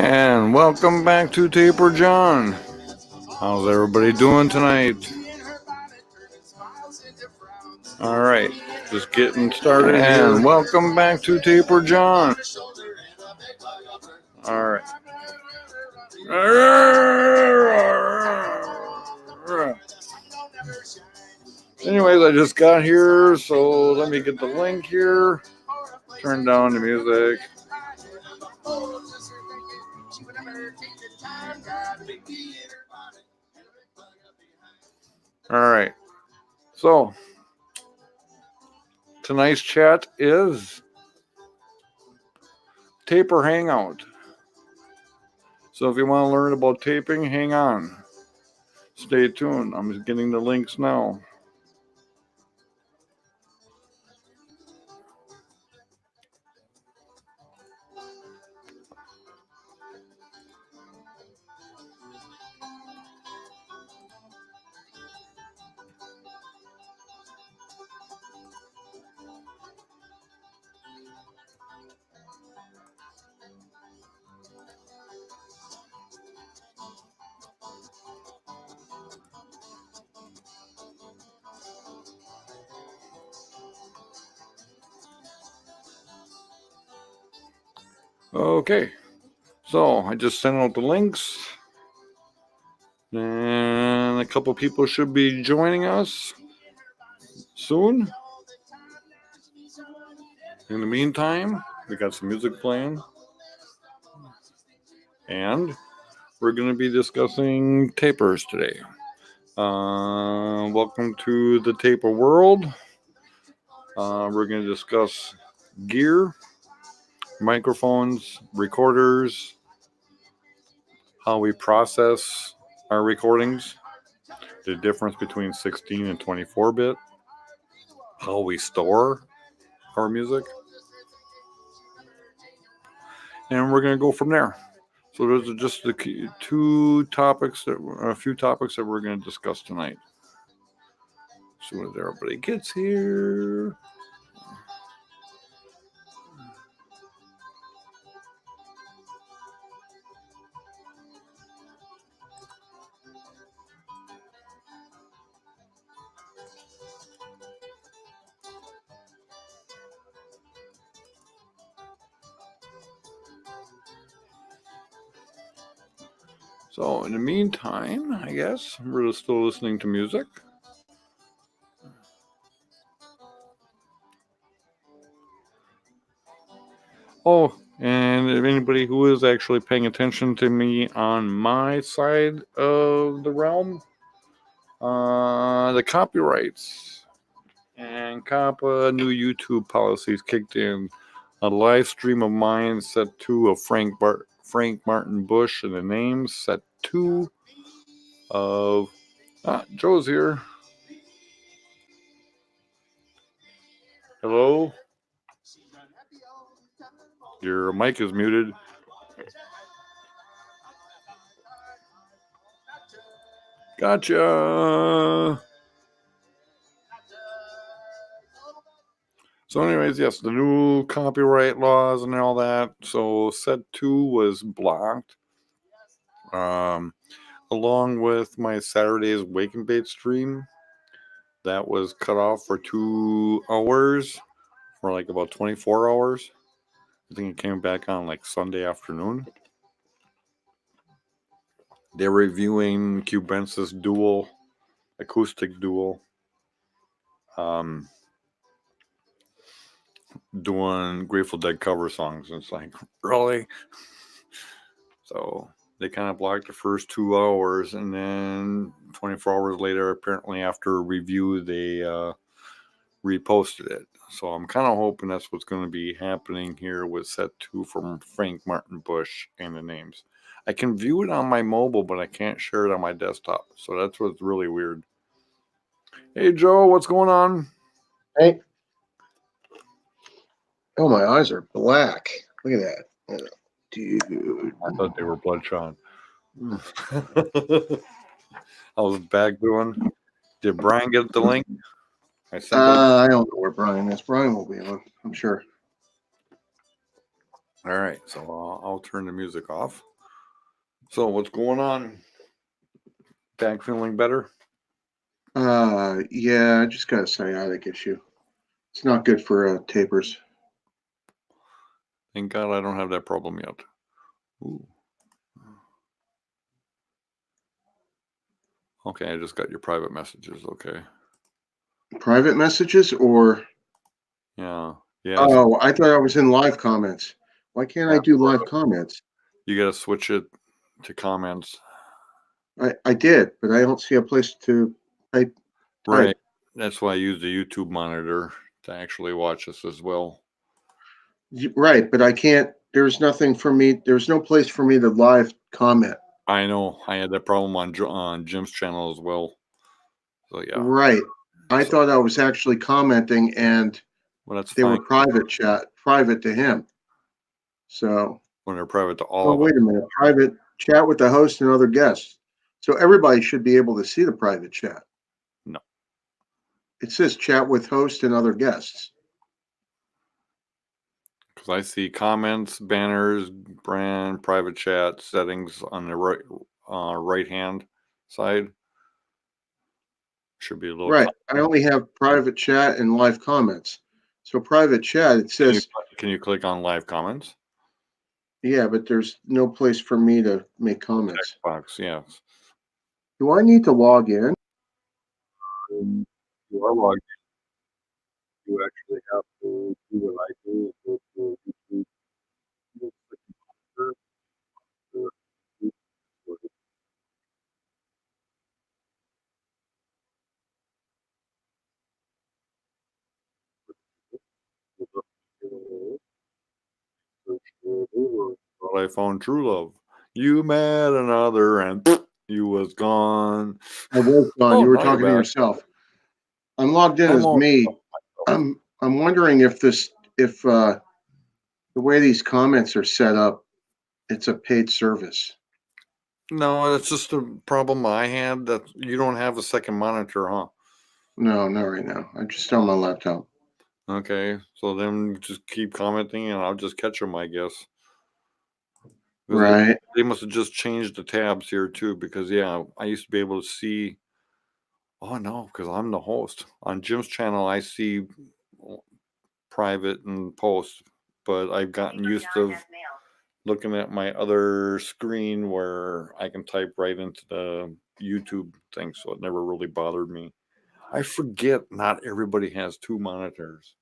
And welcome back to Taper John. How's everybody doing tonight? All right, just getting started. And welcome back to Taper John. All right. Anyways, I just got here, so let me get the link here. Turn down the music. All right. So, tonight's chat is Taper Hangout. So if you want to learn about taping, hang on. Stay tuned. I'm just getting the links now. Okay, so I just sent out the links, and a couple people should be joining us soon. In the meantime, we got some music playing, and we're going to be discussing tapers today. Welcome to the taper world. We're going to discuss gear, microphones, recorders, how we process our recordings, the difference between 16 and 24-bit, how we store our music, and we're going to go from there. So those are just the key, a few topics that we're going to discuss tonight. As soon as everybody gets here. So in the meantime, I guess we're still listening to music. Oh, and if anybody who is actually paying attention to me on my side of the realm, the copyrights and COPPA new YouTube policies kicked in. A live stream of mine set 2 of Frank Martin Bush and the names set 2 of Joe's here. Hello? Your mic is muted. Gotcha. So anyways, yes, the new copyright laws and all that. So set 2 was blocked. Along with my Saturday's Wake and Bait stream. That was cut off for 2 hours, for like about 24 hours. I think it came back on like Sunday afternoon. They're reviewing Cubensis dual, acoustic dual. Doing Grateful Dead cover songs. And it's like, really? So they kind of blocked the first 2 hours, and then 24 hours later, apparently after review, they reposted it. So I'm kind of hoping that's what's going to be happening here with set 2 from Frank Martin Bush and the names. I can view it on my mobile, but I can't share it on my desktop. So that's what's really weird. Hey, Joe, what's going on? Hey. Oh, my eyes are black. Look at that. Dude. I thought they were bloodshot. How's the bag doing? Did Brian get the link? I don't know where Brian is. Brian will be on, I'm sure. All right, so I'll turn the music off. So what's going on? Back feeling better? Yeah, I just got a sciatic issue. It's not good for tapers. Thank God I don't have that problem yet. Ooh. Okay, I just got your private messages. Okay. Private messages or? Yeah. Yes. Oh, I thought I was in live comments. Why can't I do live comments? You got to switch it to comments. I did, but I don't see a place to type. Right. That's why I use the YouTube monitor to actually watch this as well. Right, but I can't. There's nothing for me. There's no place for me to live comment. I know. I had that problem on Jim's channel as well. So yeah. Right. I thought I was actually commenting, and Well, that's they fine were private to him. So. when they're private to all Oh, of wait a minute. Private chat with the host and other guests. So everybody should be able to see the private chat. No. It says chat with host and other guests. Because I see comments, banners, brand, private chat settings on the right hand side. Should be a little. Right. I only have private chat and live comments. So private chat, it says, Can you click on live comments? yeah, but there's no place for me to make comments. Text box, yes. Do I need to log in? You are logged in. You actually have to do what I do. Go to YouTube. You click on the YouTube. Thought I found true love. You met another and you was gone. I was gone. Oh, You were now you're talking to back. yourself. I'm logged in I'm as on. me. I'm wondering if the way these comments are set up, it's a paid service. No, that's just a problem I had that you don't have a second monitor, huh? No, not right now. I'm just on my laptop. Okay, so then just keep commenting and I'll just catch them, I guess. 'Cause Right. they must have just changed the tabs here too, because yeah, I used to be able to see. Oh no, because I'm the host on Jim's channel. I see private and post, but I've gotten used to looking at my other screen where I can type right into the YouTube thing, so it never really bothered me. I forget not everybody has two monitors.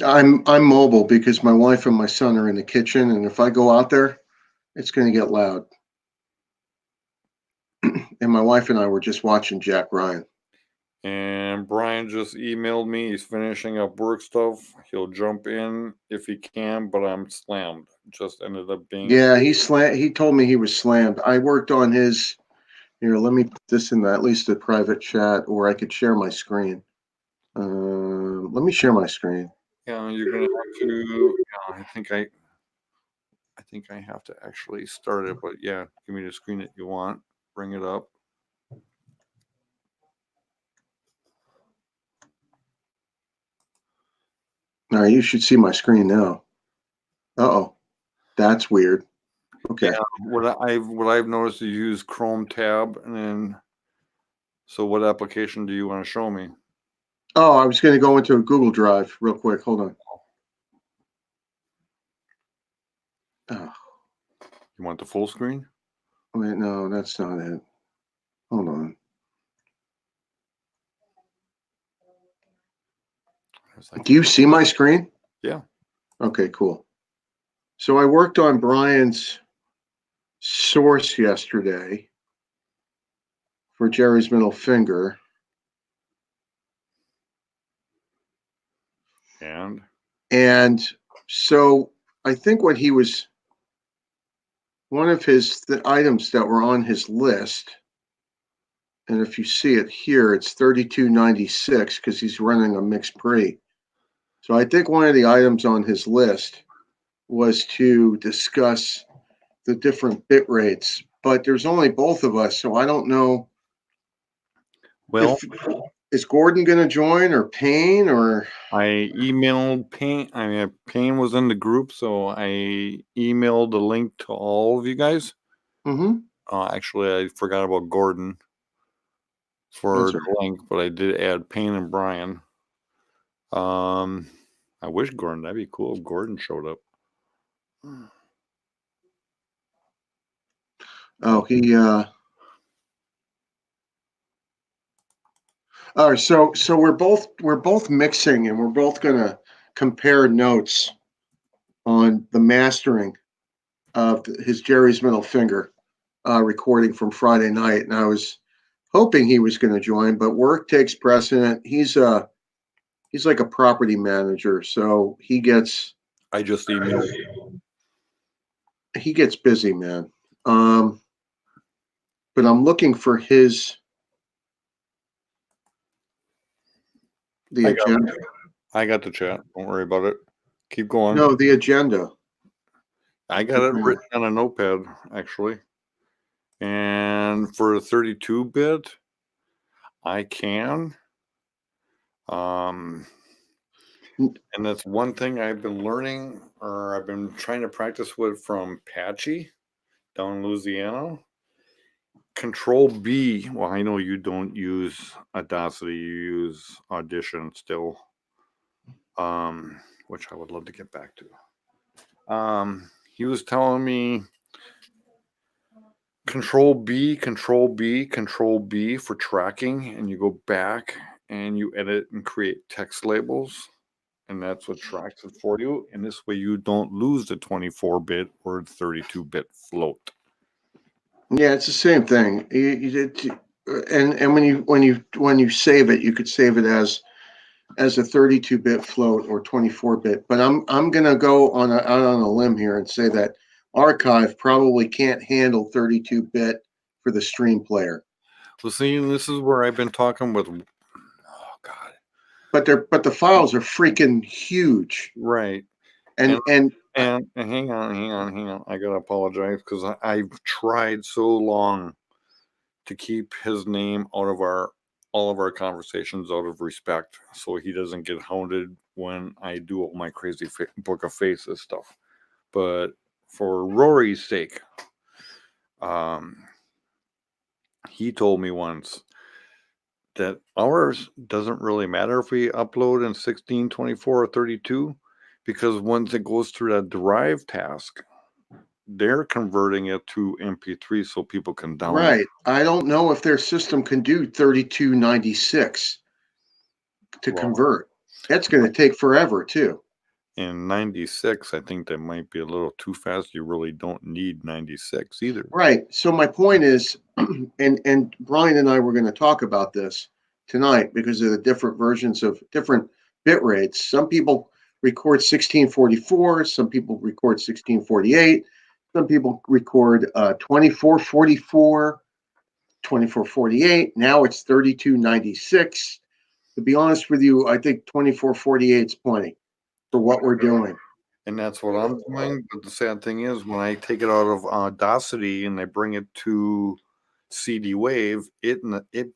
I'm mobile because my wife and my son are in the kitchen, and if I go out there, it's going to get loud. And my wife and I were just watching Jack Ryan. And Brian just emailed me. He's finishing up work stuff. He'll jump in if he can, but I'm slammed. Just ended up being. Yeah, he told me he was slammed. I worked on his. Here, let me put this in at least a private chat, or I could share my screen. Let me share my screen. Yeah, you're gonna have to. Yeah, I think I have to actually start it, but yeah, give me the screen that you want. Bring it up. All right, you should see my screen now. Uh-oh, that's weird. Okay. Yeah, what I've noticed is you use Chrome tab, and then. So what application do you want to show me? Oh, I was going to go into a Google Drive real quick. Hold on. Oh, You want the full screen? wait, no, that's not it. Hold on. Do you see my screen? Yeah. Okay, cool. So I worked on Brian's source yesterday for Jerry's middle finger. And so I think what he was, one of his items that were on his list, and if you see it here, it's 3296 because he's running a MixPre. So I think one of the items on his list was to discuss the different bit rates, but there's only both of us, so I don't know. Well, is Gordon going to join, or Payne, or? I emailed Payne. I mean, Payne was in the group, so I emailed the link to all of you guys. Mm-hmm. Actually, I forgot about Gordon for That's the link, but I did add Payne and Brian. I wish Gordon, that'd be cool if Gordon showed up. Oh, he all right, so we're both mixing, and we're both gonna compare notes on the mastering of his Jerry's Middle Finger recording from Friday night. And I was hoping he was going to join, but work takes precedent. He's like a property manager, so I just emailed. he gets busy, man. But I'm looking for the agenda. I got the chat. Don't worry about it. Keep going. No, the agenda. I got it written on a notepad, actually. And for a 32-bit, I can. And that's one thing I've been learning, or I've been trying to practice with from Patchy down in Louisiana. Control B. Well, I know you don't use Audacity, you use Audition still. Which I would love to get back to. He was telling me Control B, Control B, Control B for tracking, and you go back and you edit and create text labels, and that's what tracks it for you. And this way you don't lose the 24-bit or 32-bit float. Yeah, it's the same thing. And when you save it, you could save it as a 32-bit float or 24-bit. But I'm gonna go out on a limb here and say that Archive probably can't handle 32-bit for the stream player. Well, see, this is where I've been talking with. Oh God. But the files are freaking huge. Right. And hang on. I gotta apologize because I've tried so long to keep his name out of all of our conversations out of respect, so he doesn't get hounded when I do all my crazy book of faces stuff. But for Rory's sake, he told me once that ours doesn't really matter if we upload in 16, 24, or 32, because once it goes through that drive task, they're converting it to MP3 so people can download. Right. I don't know if their system can do 3296 to convert. That's going to take forever too. In 96, I think that might be a little too fast. You really don't need 96 either. Right. So my point is, and Brian and I were going to talk about this tonight because of the different versions of different bit rates. Some people record 1644, some people record 1648, some people record 2444, 2448. Now it's 3296. To be honest with you, I think 2448 is plenty for what we're doing. And that's what I'm doing. But the sad thing is, when I take it out of Audacity and I bring it to CD Wave, it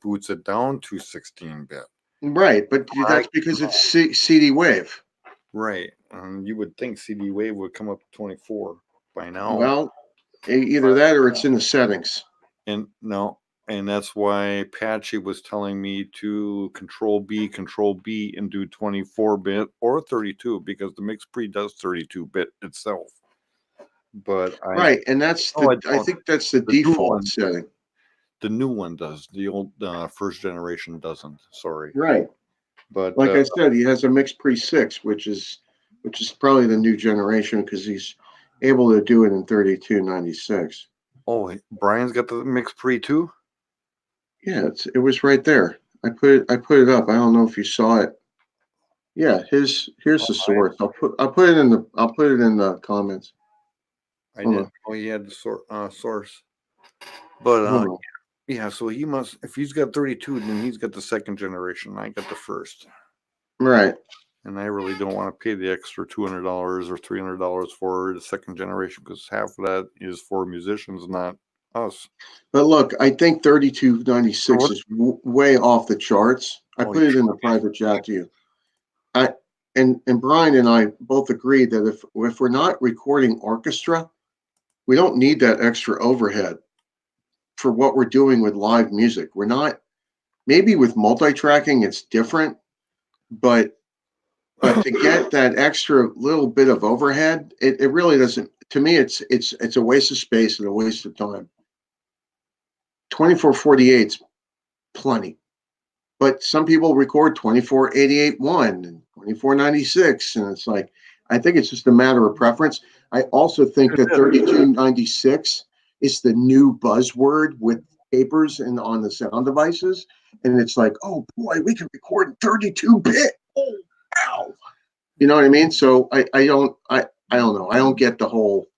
boots it down to 16-bit. Right, but that's because it's CD Wave. Right. You would think CD Wave would come up to 24 by now. Well, either that or it's in the settings. And no, and that's why Patchy was telling me to Control B, and do 24-bit or 32, because the MixPre does 32-bit itself. But right, and that's I think that's the default setting. The new one does. The old first generation doesn't. Sorry. Right. But like I said, he has a MixPre 6, which is probably the new generation because he's able to do it in 3296. Oh, Brian's got the MixPre too? Yeah, it was right there. I put it up. I don't know if you saw it. Yeah, here's the source. I'll put it in the comments. I didn't know he had the source. But yeah, so he must, if he's got 32, then he's got the second generation. I got the first. Right. And I really don't want to pay the extra $200 or $300 for the second generation, because half of that is for musicians, not us. But look, I think 3296 is way off the charts. I put it in the private chat to you. And Brian and I both agreed that if we're not recording orchestra, We don't need that extra overhead for what we're doing with live music. We're not, maybe with multi-tracking, it's different, but to get that extra little bit of overhead, it really doesn't, to me, it's a waste of space and a waste of time. 2448's plenty. But some people record 2488.1 and 2496, and it's like, I think it's just a matter of preference. I also think that 3296 is the new buzzword with tapers and on the sound devices, and it's like, oh boy, we can record in 32-bit. Oh, wow. You know what I mean? So I don't know. I don't get the whole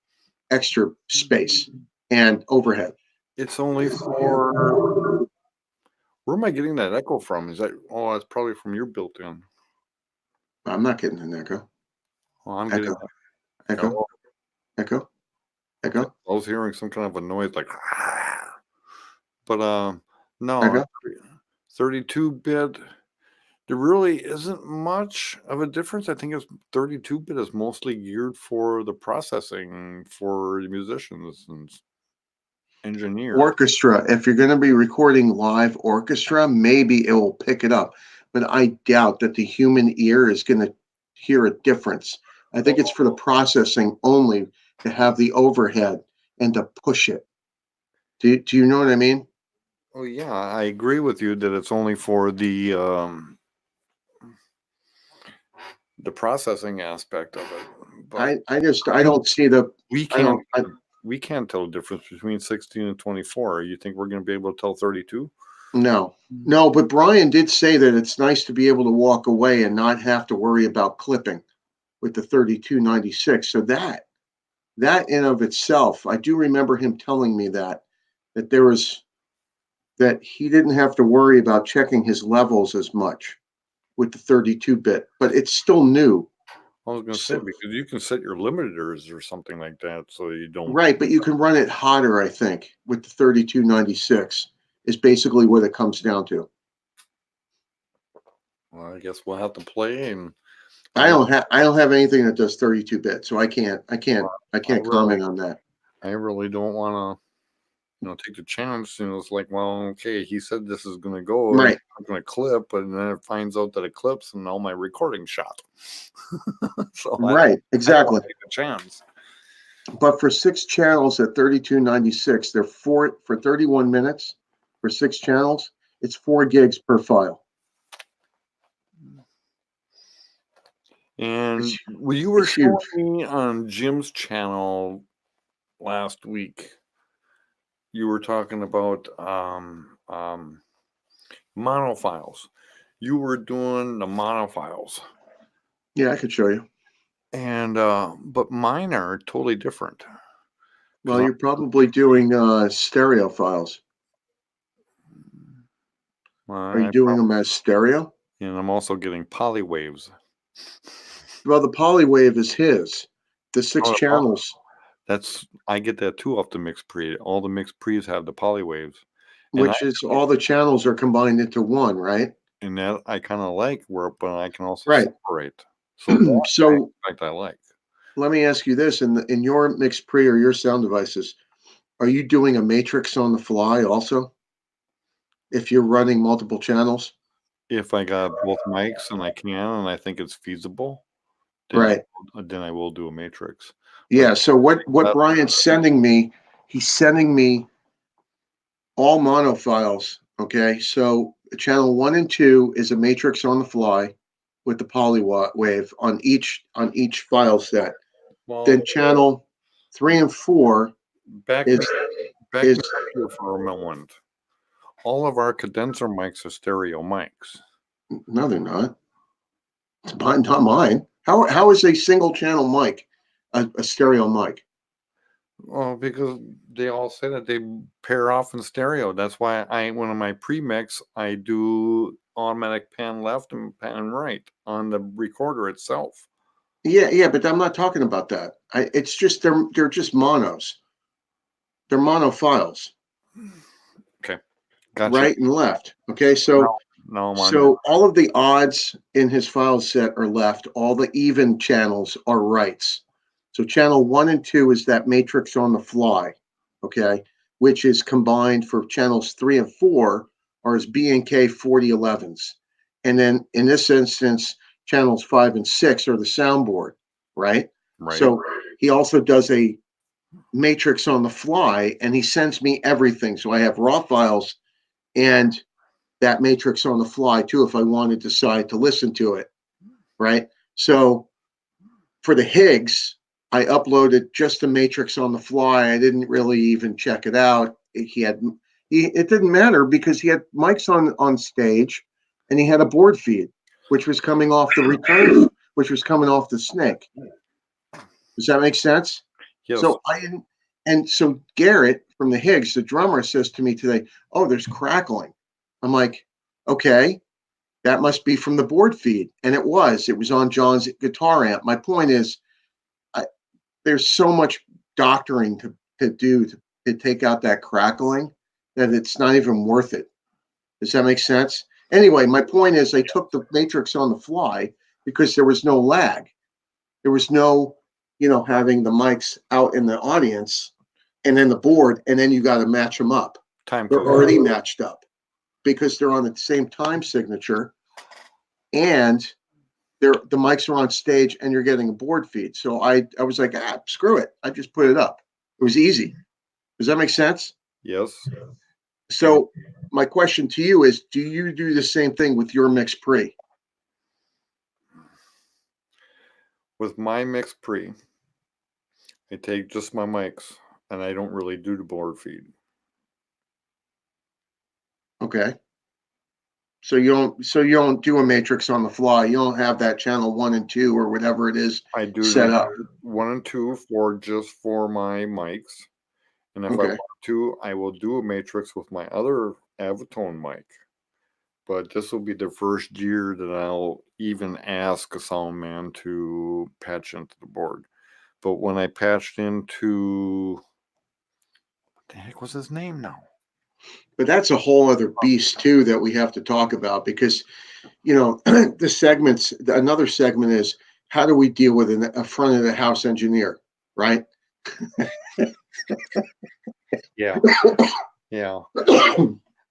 extra space and overhead. It's only for. Where am I getting that echo from? Is that? Oh, it's probably from your built-in. I'm not getting an echo. Oh, I'm getting Echo. Echo. Echo. I was hearing some kind of a noise like, but no, Echo. 32-bit. There really isn't much of a difference. I think it's 32-bit is mostly geared for the processing for the musicians and engineers. Orchestra. If you're going to be recording live orchestra, maybe it will pick it up, but I doubt that the human ear is going to hear a difference. I think it's for the processing only to have the overhead and to push it. Do you know what I mean? Oh yeah, I agree with you that it's only for the processing aspect of it. But I don't see the. we can't tell the difference between 16 and 24. You think we're going to be able to tell 32? No, but Brian did say that it's nice to be able to walk away and not have to worry about clipping with the 3296. So that in of itself, I do remember him telling me that that he didn't have to worry about checking his levels as much with the 32-bit, but it's still new. I was going to say, because you can set your limiters or something like that, so you don't. Right, but you can run it hotter, I think, with the 3296 is basically what it comes down to. Well, I guess we'll have to play, and I don't have anything that does 32-bit, so I can't comment on that. I really don't want to, take the chance. It's like, well, okay, he said this is going to go, right? I'm going to clip, and then it finds out that it clips, and all my recording shot. So right, exactly. Take a chance. But for 6 channels at 3296, they're for 31 minutes for 6 channels. It's 4 gigs per file. And you were showing me on Jim's channel last week, you were talking about monofiles. You were doing the monofiles. Yeah, I could show you. And but mine are totally different. Well, you're probably doing stereo files. Are you doing them as stereo? And I'm also getting poly waves. Well, the polywave is his. The 6 channels. I get that too off the MixPre. All the MixPres have the poly waves. Which is all the channels are combined into one, right? And that I kind of like, but I can also separate. So I like. Let me ask you this: in your MixPre or your sound devices, are you doing a matrix on the fly also? If you're running multiple channels? If I got both mics and I think it's feasible, then then I will do a matrix. Yeah. So what Brian's sending me, he's sending me all mono files. Okay. So channel 1 and 2 is a matrix on the fly with the poly wave on each file set. Well, then channel 3 and 4 back here for a moment. All of our condenser mics are stereo mics. No, they're not. It's not mine. How is a single channel mic a stereo mic? Well, because they all say that they pair off in stereo. That's why one of my pre-mix, I do automatic pan left and pan right on the recorder itself. Yeah, but I'm not talking about that. It's just they're just monos. They're mono files. Okay, gotcha. Right and left. Okay, so all of the odds in his file set are left. All the even channels are rights. So channel 1 and 2 is that matrix on the fly, okay, which is combined for channels 3 and 4 are his B and K 4011s. And then in this instance, channels 5 and 6 are the soundboard, right? Right. So he also does a matrix on the fly, and he sends me everything. So I have raw files and that matrix on the fly too, if I want to decide to listen to it, right? So for the Higgs, I uploaded just the matrix on the fly. I didn't really even check it out. It didn't matter because he had mics on stage, and he had a board feed, which was coming off the return, which was coming off the snake. Does that make sense? Yes. So I didn't, and so Garrett from the Higgs, the drummer, says to me today, "Oh, there's crackling." I'm like, "Okay, that must be from the board feed," and it was. It was on John's guitar amp. My point is, there's so much doctoring to do to take out that crackling that it's not even worth it. Does that make sense? Anyway, my point is, I took the matrix on the fly because there was no lag. There was no, having the mics out in the audience and then the board, and then you got to match them up. Time They're code. already matched up because they're on the same time signature, and the mics are on stage, and you're getting a board feed. So I was like, screw it. I just put it up. It was easy. Does that make sense? Yes. So my question to you is, do you do the same thing with your MixPre? With my MixPre, I take just my mics, and I don't really do the board feed. Okay. So you don't do a matrix on the fly. You don't have that channel 1 and 2 or whatever it is I do set up. 1 and 2 for my mics, and if I Okay. want to, I will do a matrix with my other Avitone mic. But this will be the first year that I'll even ask a sound man to patch into the board. But when I patched into, what the heck was his name now? But that's a whole other beast too that we have to talk about because, the segments. Another segment is how do we deal with a front of the house engineer, right? Yeah. Yeah.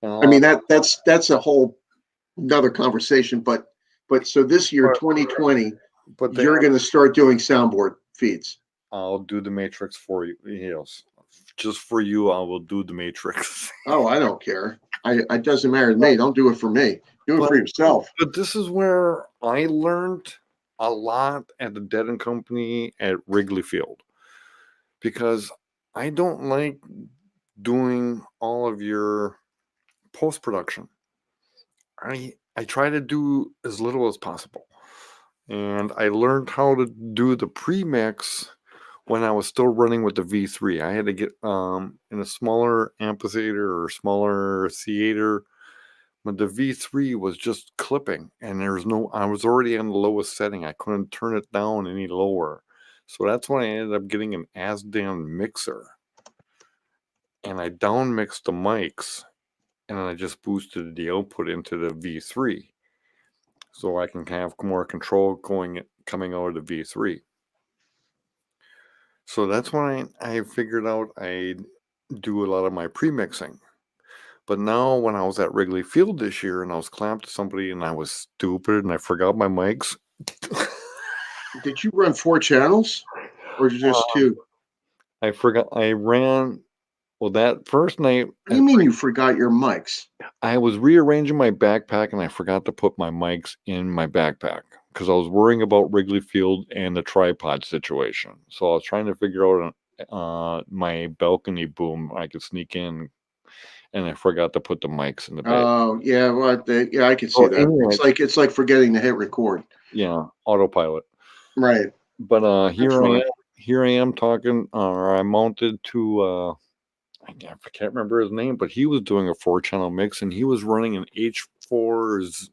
I mean that's a whole another conversation. But so this year, 2020, But you're going to start doing soundboard feeds. I'll do the matrix for you. Yes. Just for you, I will do the matrix. Oh, I don't care. It doesn't matter to me. Don't do it for me. Do it for yourself. But this is where I learned a lot at the Dead and Company at Wrigley Field, because I don't like doing all of your post-production. I try to do as little as possible. And I learned how to do the pre-mix when I was still running with the V3. I had to get in a smaller amphitheater or smaller theater, but the V3 was just clipping, and I was already on the lowest setting. I couldn't turn it down any lower. So that's when I ended up getting an ASDAN mixer. And I down mixed the mics, and I just boosted the output into the V3. So I can have more control coming out of the V3. So that's when I figured out I do a lot of my pre-mixing. But now when I was at Wrigley Field this year and I was clamped to somebody and I was stupid and I forgot my mics. Did you run 4 channels or just 2? I forgot. I ran. Well, that first night. What do you mean you forgot your mics? I was rearranging my backpack and I forgot to put my mics in my backpack because I was worrying about Wrigley Field and the tripod situation. So I was trying to figure out my balcony boom I could sneak in, and I forgot to put the mics in the bag. Oh, yeah. Well, yeah, I can see that. Anyway, it's like forgetting to hit record. Yeah, autopilot. Right. But here I am talking. I mounted to. I can't remember his name, but he was doing a 4-channel mix, and he was running an H4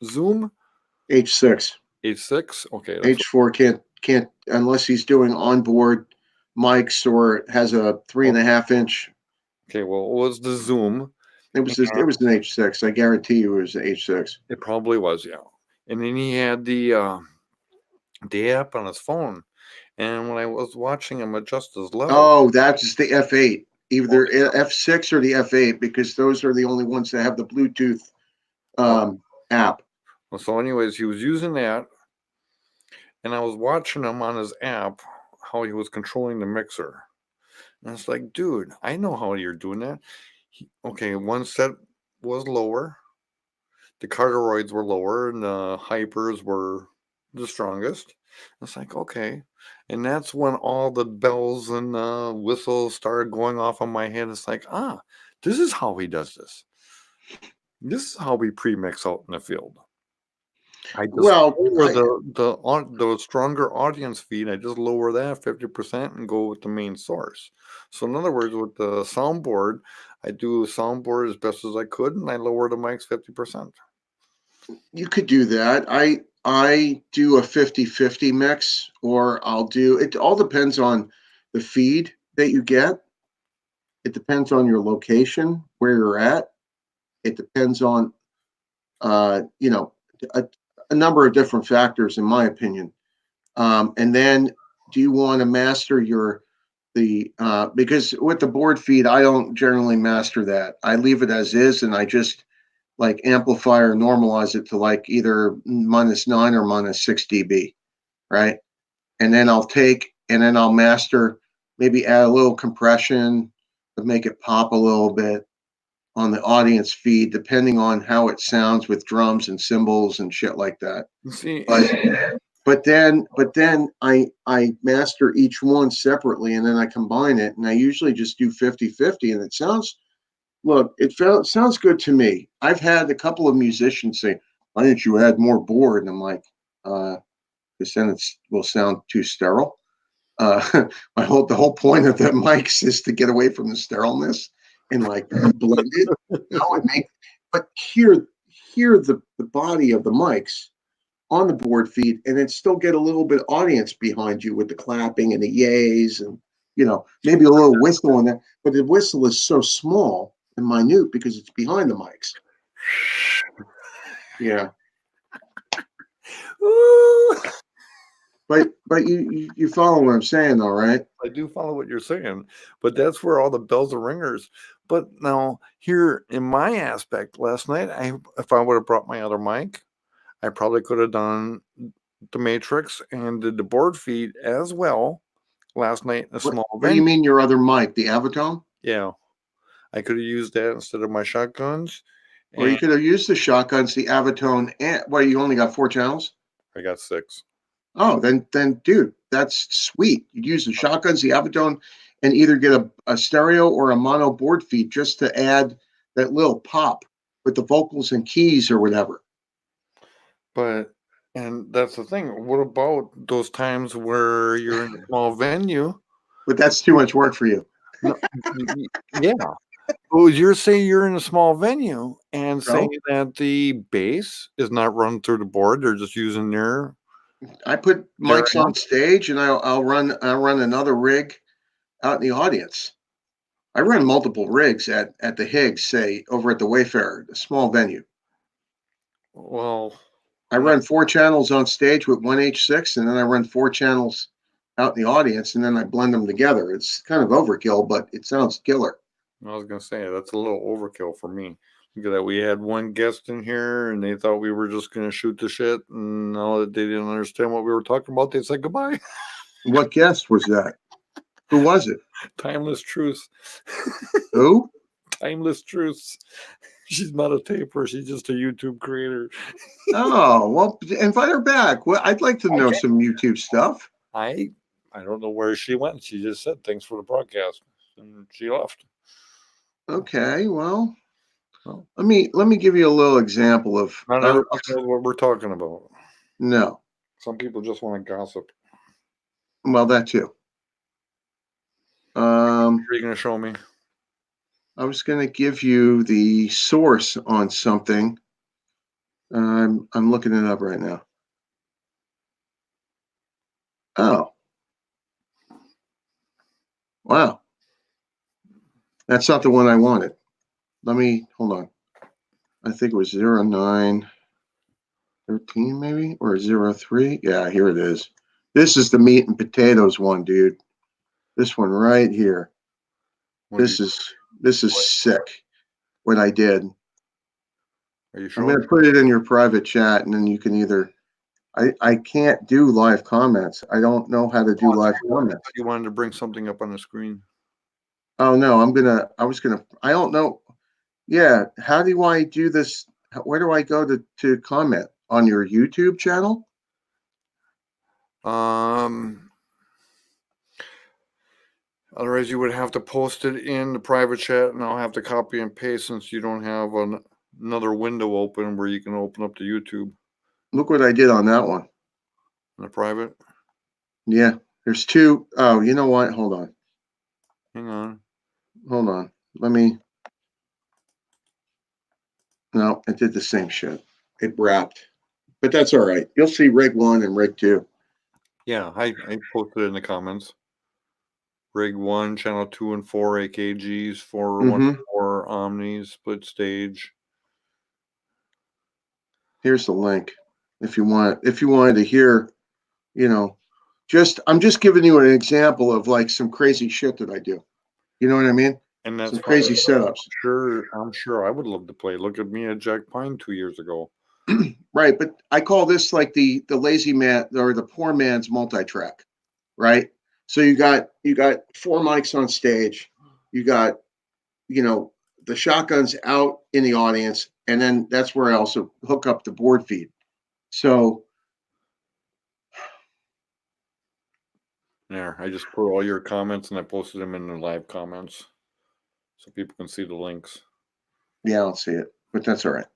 Zoom. H6. H6. Okay. H4 can't unless he's doing onboard mics or has a 3.5 inch. Okay. Well, it was the Zoom. It was an H6. I guarantee you it was an H6. It probably was, yeah. And then he had the app on his phone, And when I was watching him adjust his level, Oh, that's the F8, either F6 or the F8, because those are the only ones that have the Bluetooth app. so anyways, he was using that, and I was watching him on his app how he was controlling the mixer. And it's like, dude, I know how you're doing that. Okay, one set was lower, the Carteroids were lower, and the hypers were the strongest. It's like, okay. And that's when all the bells and whistles started going off on my head. It's like, this is how he does this. This is how we pre-mix out in the field. I just lower the stronger audience feed. I just lower that 50% and go with the main source. So in other words, with the soundboard, I do a soundboard as best as I could, and I lower the mics 50%. You could do that. I do a 50-50 mix, or I'll do it. All depends on the feed that you get. It depends on your location, where you're at. It depends on you know, a number of different factors, in my opinion. And then, do you want to master because with the board feed, I don't generally master that. I leave it as is, and I just like amplify or normalize it to like either -9 or -6 dB, right? And then I'll master, maybe add a little compression to make it pop a little bit on the audience feed, depending on how it sounds with drums and cymbals and shit like that. See, but then I master each one separately, and then I combine it, and I usually just do 50-50, and it sounds good to me. I've had a couple of musicians say, why didn't you add more board? And I'm like, because then it will sound too sterile. The whole point of the mics is to get away from the sterileness and like blend it. But hear the body of the mics on the board feed, and then still get a little bit of audience behind you with the clapping and the yays, and maybe a little whistle on that. But the whistle is so small and minute because it's behind the mics. Yeah. But you follow what I'm saying, though, right? I do follow what you're saying, but that's where all the bells and ringers. But now here in my aspect, last night, if I would have brought my other mic, I probably could have done the Matrix and did the board feed as well last night in a small venue. What do you mean your other mic, the Avatone? Yeah, I could have used that instead of my shotguns. Or you could have used the shotguns, the Avatone, and you only got 4 channels? I got 6. Oh, then, dude, that's sweet. You'd use the shotguns, the Avatone, and either get a stereo or a mono board feed just to add that little pop with the vocals and keys or whatever. And that's the thing. What about those times where you're in a small venue? But that's too much work for you. No, yeah. Well, you're saying you're in a small venue and saying that the bass is not run through the board. They're just using their. I put mics on stage, and I'll run another rig out in the audience. I run multiple rigs at the Higgs, say over at the Wayfarer, a small venue. Well, I run 4 channels on stage with 1H6, and then I run 4 channels out in the audience, and then I blend them together. It's kind of overkill, but it sounds killer. I was gonna say that's a little overkill for me. Look at that. We had one guest in here, and they thought we were just gonna shoot the shit, and now that they didn't understand what we were talking about, they said goodbye. What guest was that? Who was it? Timeless Truth. Who? Timeless Truth. She's not a taper. She's just a YouTube creator. Oh, well, invite her back. Well, I'd like to know some YouTube stuff. I don't know where she went. She just said thanks for the broadcast, and she left. Okay, well, let me give you a little example of not everybody knows what we're talking about. No. Some people just want to gossip. Well, that too. What are you going to show me? I was going to give you the source on something. I'm looking it up right now. Oh. Wow. That's not the one I wanted. Hold on. I think it was 0913 maybe, or 03. Yeah, here it is. This is the meat and potatoes one, dude. This one right here. This is sick. What I did. Are you I'm sure? going to put it in your private chat, and then you can either. I can't do live comments. I don't know how to do live comments. You wanted to bring something up on the screen. Oh no, I don't know. Yeah, how do I do this? Where do I go to comment on your YouTube channel? Otherwise you would have to post it in the private chat, and I'll have to copy and paste since you don't have another window open where you can open up the YouTube. Look what I did on that one. In the private? Yeah, there's two. Oh, you know what? Hold on. Hang on. Hold on. Let me. No, it did the same shit. It wrapped. But that's all right. You'll see rig 1 and rig 2. Yeah, I posted it in the comments. Rig 1, channel 2 and 4 AKGs, 414 Omnis, split stage. Here's the link. If you wanted to hear, I'm just giving you an example of like some crazy shit that I do. You know what I mean? And that's some crazy setups. I'm sure I would love to play. Look at me at Jack Pine 2 years ago. Right, but I call this like the lazy man or the poor man's multi-track, right? So you got 4 mics on stage, you got the shotguns out in the audience, and then that's where I also hook up the board feed. So there, I just put all your comments and I posted them in the live comments so people can see the links. Yeah, I don't see it, but that's all right.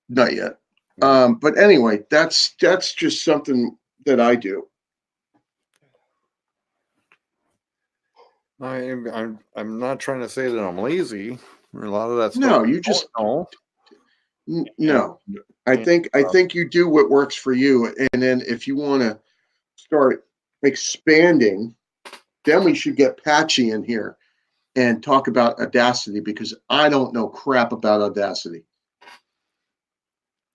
Not yet. But anyway, that's just something that I do. I'm not trying to say that I'm lazy. A lot of that stuff. No, you just no. I think you do what works for you, and then if you want to start expanding, then we should get Patchy in here and talk about Audacity, because I don't know crap about Audacity.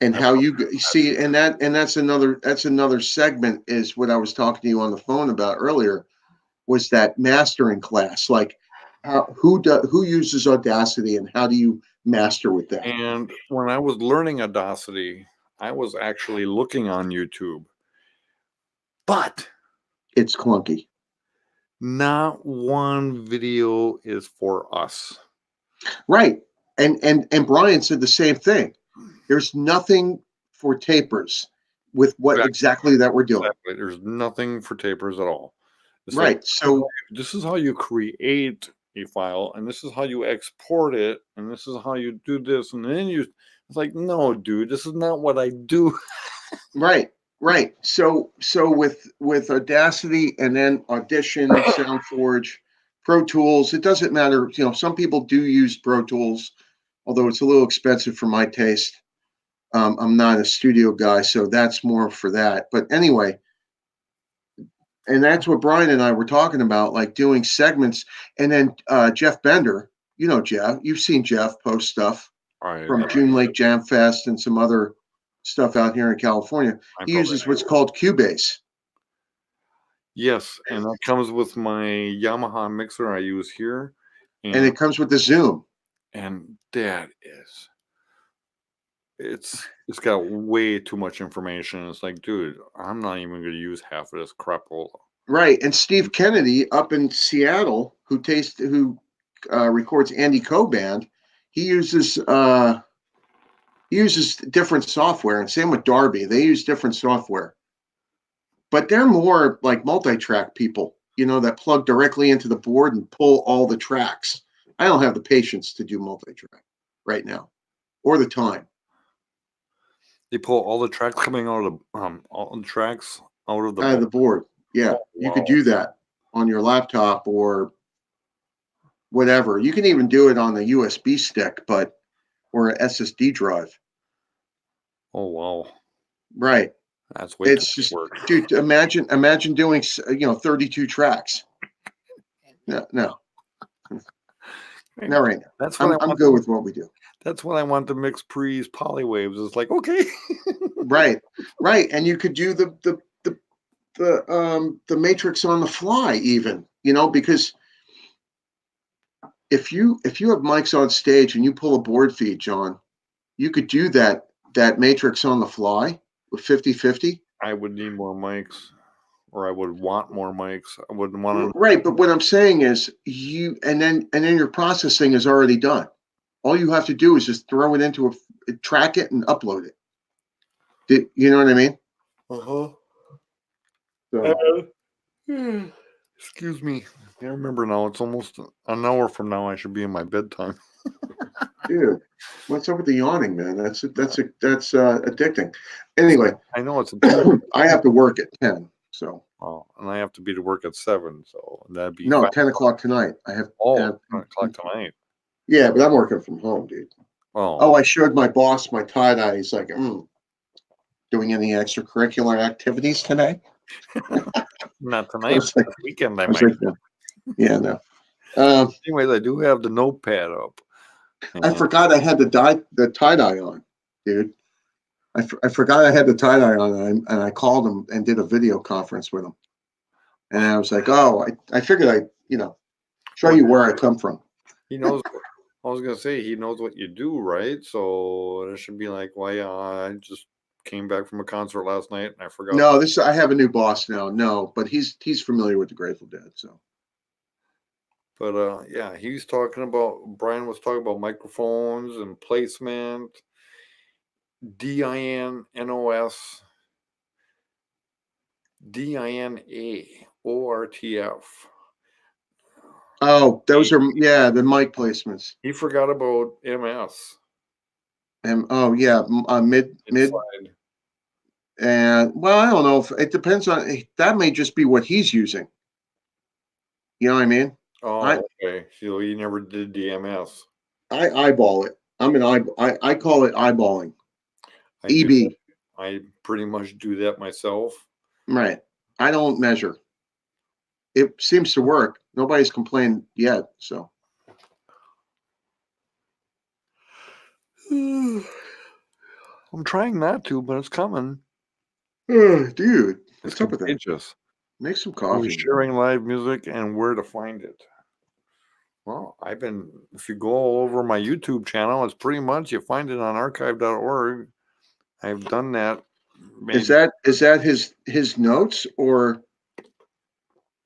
And how you see, and that's another segment, is what I was talking to you on the phone about earlier, was that mastering class. Like, who uses Audacity and how do you master with that? And when I was learning Audacity, I was actually looking on YouTube, but it's clunky. Not one video is for us. Right. And Brian said the same thing. There's nothing for tapers with what exactly that we're doing. Exactly. There's nothing for tapers at all. It's right. Like, so this is how you create a file, and this is how you export it, and this is how you do this, and then it's like, no, dude, this is not what I do. Right. So with Audacity and then Audition, SoundForge, Pro Tools, it doesn't matter. Some people do use Pro Tools, although it's a little expensive for my taste. I'm not a studio guy, so that's more for that. But anyway, and that's what Brian and I were talking about, like doing segments. And then Jeff Bender, Jeff, you've seen Jeff post stuff from June Lake Jam Fest and some other stuff out here in California. He uses what's called Cubase. Yes, and that comes with my Yamaha mixer I use here. And it comes with the Zoom. And that is, it's got way too much information. It's like, dude, I'm not even going to use half of this crapola. Right. And Steve Kennedy up in Seattle, who records Andy Coe Band, he uses different software, and same with Darby. They use different software, but they're more like multi-track people, that plug directly into the board and pull all the tracks. I don't have the patience to do multi-track right now, or the time. They pull all the tracks coming out of the board. Yeah, you could do that on your laptop or whatever. You can even do it on the USB stick, or an SSD drive. Oh wow! Right. That's way it's just work. Dude, imagine doing 32 tracks. No. Not right now. That's what I'm good with what we do. That's what I want the MixPre's polywaves. It's like, okay. Right. And you could do the the matrix on the fly, even, because if you have mics on stage and you pull a board feed, John, you could do that matrix on the fly with 50-50. I would need more mics, or I would want more mics. I wouldn't want to. Right, but what I'm saying is and then your processing is already done. All you have to do is just throw it into track it and upload it. You know what I mean? So, Excuse me. I remember now. It's almost an hour from now. I should be in my bedtime. dude, what's up with the yawning, man? That's addicting. Anyway, I know it's. I have to work at 10. So. Oh, and I have to be to work at 7. So that'd be 10 o'clock tonight. I have. 10 o'clock tonight. Yeah, but I'm working from home, dude. Oh, I showed my boss my tie-dye. He's like, doing any extracurricular activities today? not tonight. Like, This weekend I I was might. like, no. Yeah, no. Anyways, I do have the notepad up. I forgot I had the tie-dye on, dude. I forgot I had the tie-dye on, and I called him and did a video conference with him. And I was like, I figured I'd, show you where I come from. He knows. I was gonna say he knows what you do, right? So it should be like, well, yeah, I just came back from a concert last night and I forgot. No, I have a new boss now. No, but he's familiar with the Grateful Dead, so. But yeah, Brian was talking about microphones and placement, DINa, ORTF. Oh, those are the mic placements. He forgot about MS. Mid. Inside. And well, I don't know if it depends on that. May just be what he's using. You know what I mean? Oh, okay. So he never did DMS. I eyeball it. I call it eyeballing. EB. I pretty much do that myself. Right. I don't measure. It seems to work. Nobody's complained yet. So. I'm trying not to, but it's coming. Dude, what's up with that? Make some coffee. Sharing live music and where to find it. Well, if you go all over my YouTube channel, it's pretty much, you find it on archive.org. I've done that. Is that his notes or?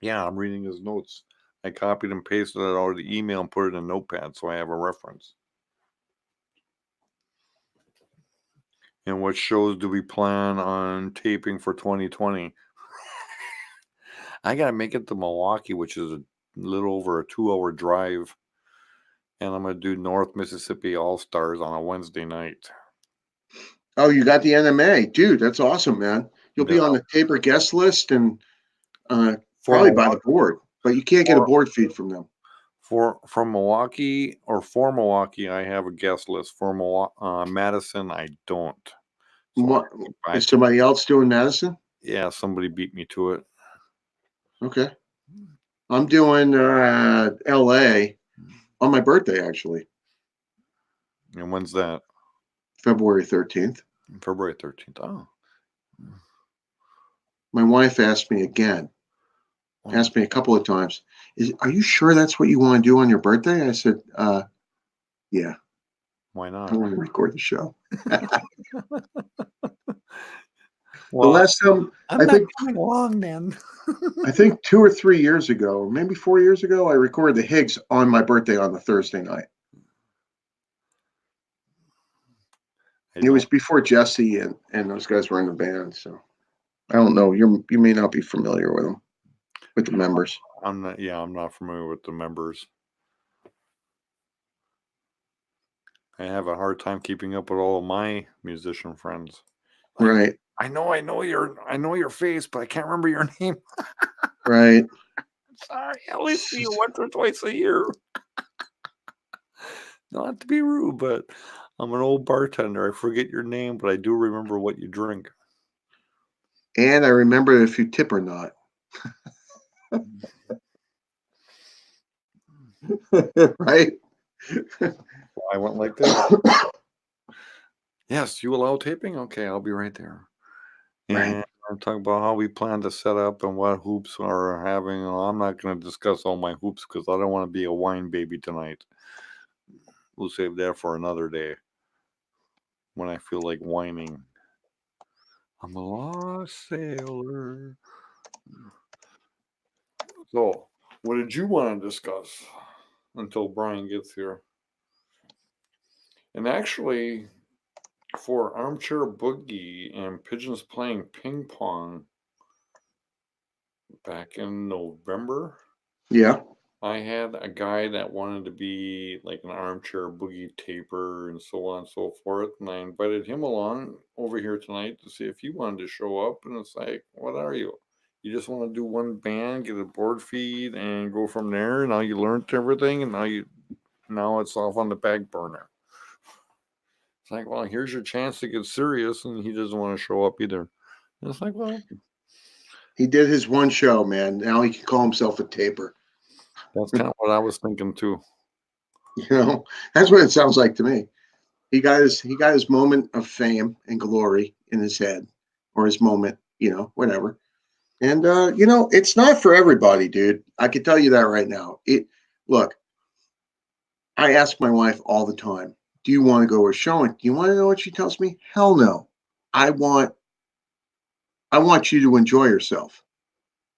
Yeah, I'm reading his notes. I copied and pasted it out of the email and put it in a notepad so I have a reference. And what shows do we plan on taping for 2020? I got to make it to Milwaukee, which is a little over a 2-hour drive. And I'm going to do North Mississippi All-Stars on a Wednesday night. Oh, you got the NMA. Dude, that's awesome, man. You'll be on the taper guest list and probably by the board, but you can't get a board feed from them. For Milwaukee, I have a guest list. For Madison, I don't. So is somebody else doing Madison? Yeah, somebody beat me to it. Okay. I'm doing LA on my birthday, actually. And when's that? February 13th. February 13th. Oh. My wife asked me again. Asked me a couple of times. Are you sure that's what you want to do on your birthday? I said, yeah. Why not? I want to record the show. Well, the last time I'm not coming along, man. I think 2 or 3 years ago, maybe 4 years ago, I recorded the Higgs on my birthday on the Thursday night. It was before Jesse and those guys were in the band, so I don't know. You may not be familiar with them, with the members. I'm not familiar with the members. I have a hard time keeping up with all of my musician friends. Right. I know your face, but I can't remember your name. Right. Sorry, I only see you once or twice a year. Not to be rude, but I'm an old bartender. I forget your name, but I do remember what you drink. And I remember if you tip or not. Right? I went like this. Yes, you allow taping? Okay, I'll be right there. Right. and talk about how we plan to set up and what hoops are having. I'm not going to discuss all my hoops because I don't want to be a wine baby tonight. We'll save that for another day when I feel like whining. I'm a lost sailor. So, what did you want to discuss until Brian gets here? And actually, for Armchair Boogie and Pigeons playing ping pong back in November, Yeah. I had a guy that wanted to be like an armchair boogie taper and so on and so forth. And I invited him along over here tonight to see if he wanted to show up. And it's like, what are you? You just want to do one band, get a board feed, and go from there. Now you learned everything, and now it's off on the back burner. It's like, well, here's your chance to get serious, and he doesn't want to show up either. And it's like, well, He did his one show, man. Now he can call himself a taper. that's kind of what I was thinking too. You know, that's what it sounds like to me. He got his moment of fame and glory in his head, or his moment, whatever. And it's not for everybody, dude. I can tell you that right now. Look, I ask my wife all the time, do you want to go to a showing? Do you want to know what she tells me? Hell no. I want you to enjoy yourself,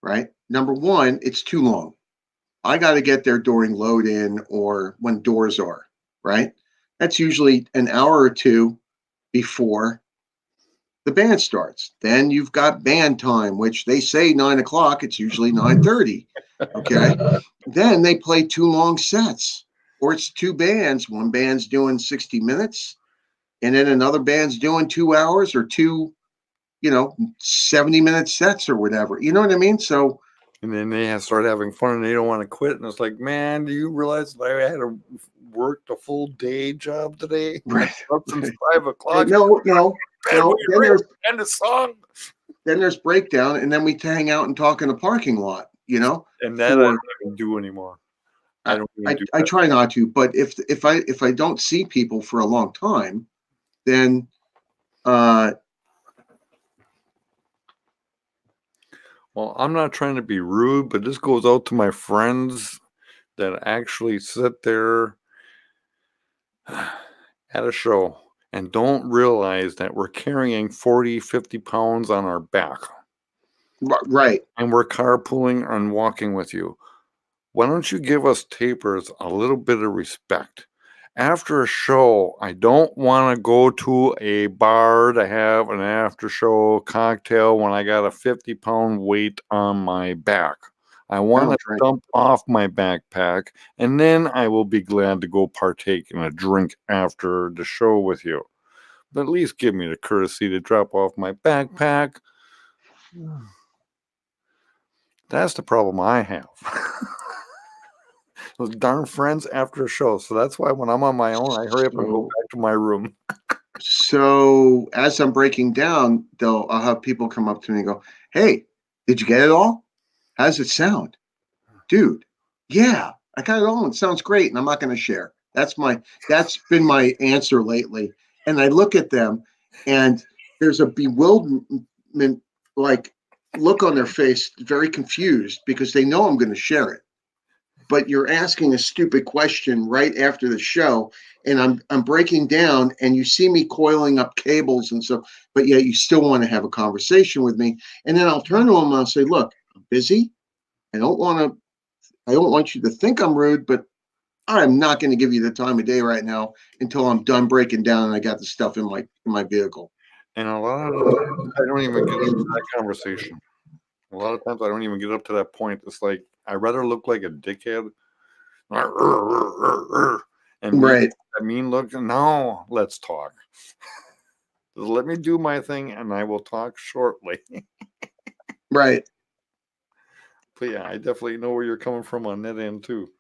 right? Number one, it's too long. I got to get there during load in or when doors are, right? That's usually an hour or two before the band starts. Then you've got band time, which they say 9 o'clock. It's usually 9:30. Okay. Then they play two long sets, or it's two bands. One band's doing 60 minutes, and then another band's doing 2 hours or two, 70-minute sets or whatever. You know what I mean? So, And then they start having fun and they don't want to quit. And it's like, man, do you realize that I had to work the full day job today? right. Up since 5 o'clock. No. End the song. Then there's breakdown, and then we hang out and talk in the parking lot, And that I don't even do anymore. I don't even do I that. try not to, but if I don't see people for a long time, then Well, I'm not trying to be rude, but this goes out to my friends that actually sit there at a show and don't realize that we're carrying 40, 50 pounds on our back. right. And we're carpooling and walking with you. Why don't you give us tapers a little bit of respect? After a show, I don't want to go to a bar to have an after show cocktail when I got a 50-pound weight on my back. I want to Right. dump off my backpack, and then I will be glad to go partake in a drink after the show with you. But at least give me the courtesy to drop off my backpack. That's the problem I have. Those darn friends after a show. So that's why when I'm on my own, I hurry up and go back to my room. So as I'm breaking down, I'll have people come up to me and go, "Hey, did you get it all? How does it sound, dude? Yeah, I got it all. It sounds great." And I'm not going to share. That's been my answer lately. And I look at them, and there's a bewilderment like look on their face, very confused because they know I'm going to share it. But you're asking a stupid question right after the show, and I'm breaking down, and you see me coiling up cables and stuff, but yet you still want to have a conversation with me. And then I'll turn to them and I'll say, "Look, I'm busy. I don't want you to think I'm rude, but I'm not going to give you the time of day right now until I'm done breaking down and I got the stuff in my vehicle." And a lot of times, I don't even get into that conversation. A lot of times, I don't even get up to that point. It's like, I'd rather look like a dickhead. And Right. that mean look. No, let's talk. Just let me do my thing and I will talk shortly. Right. But yeah, I definitely know where you're coming from on that end too.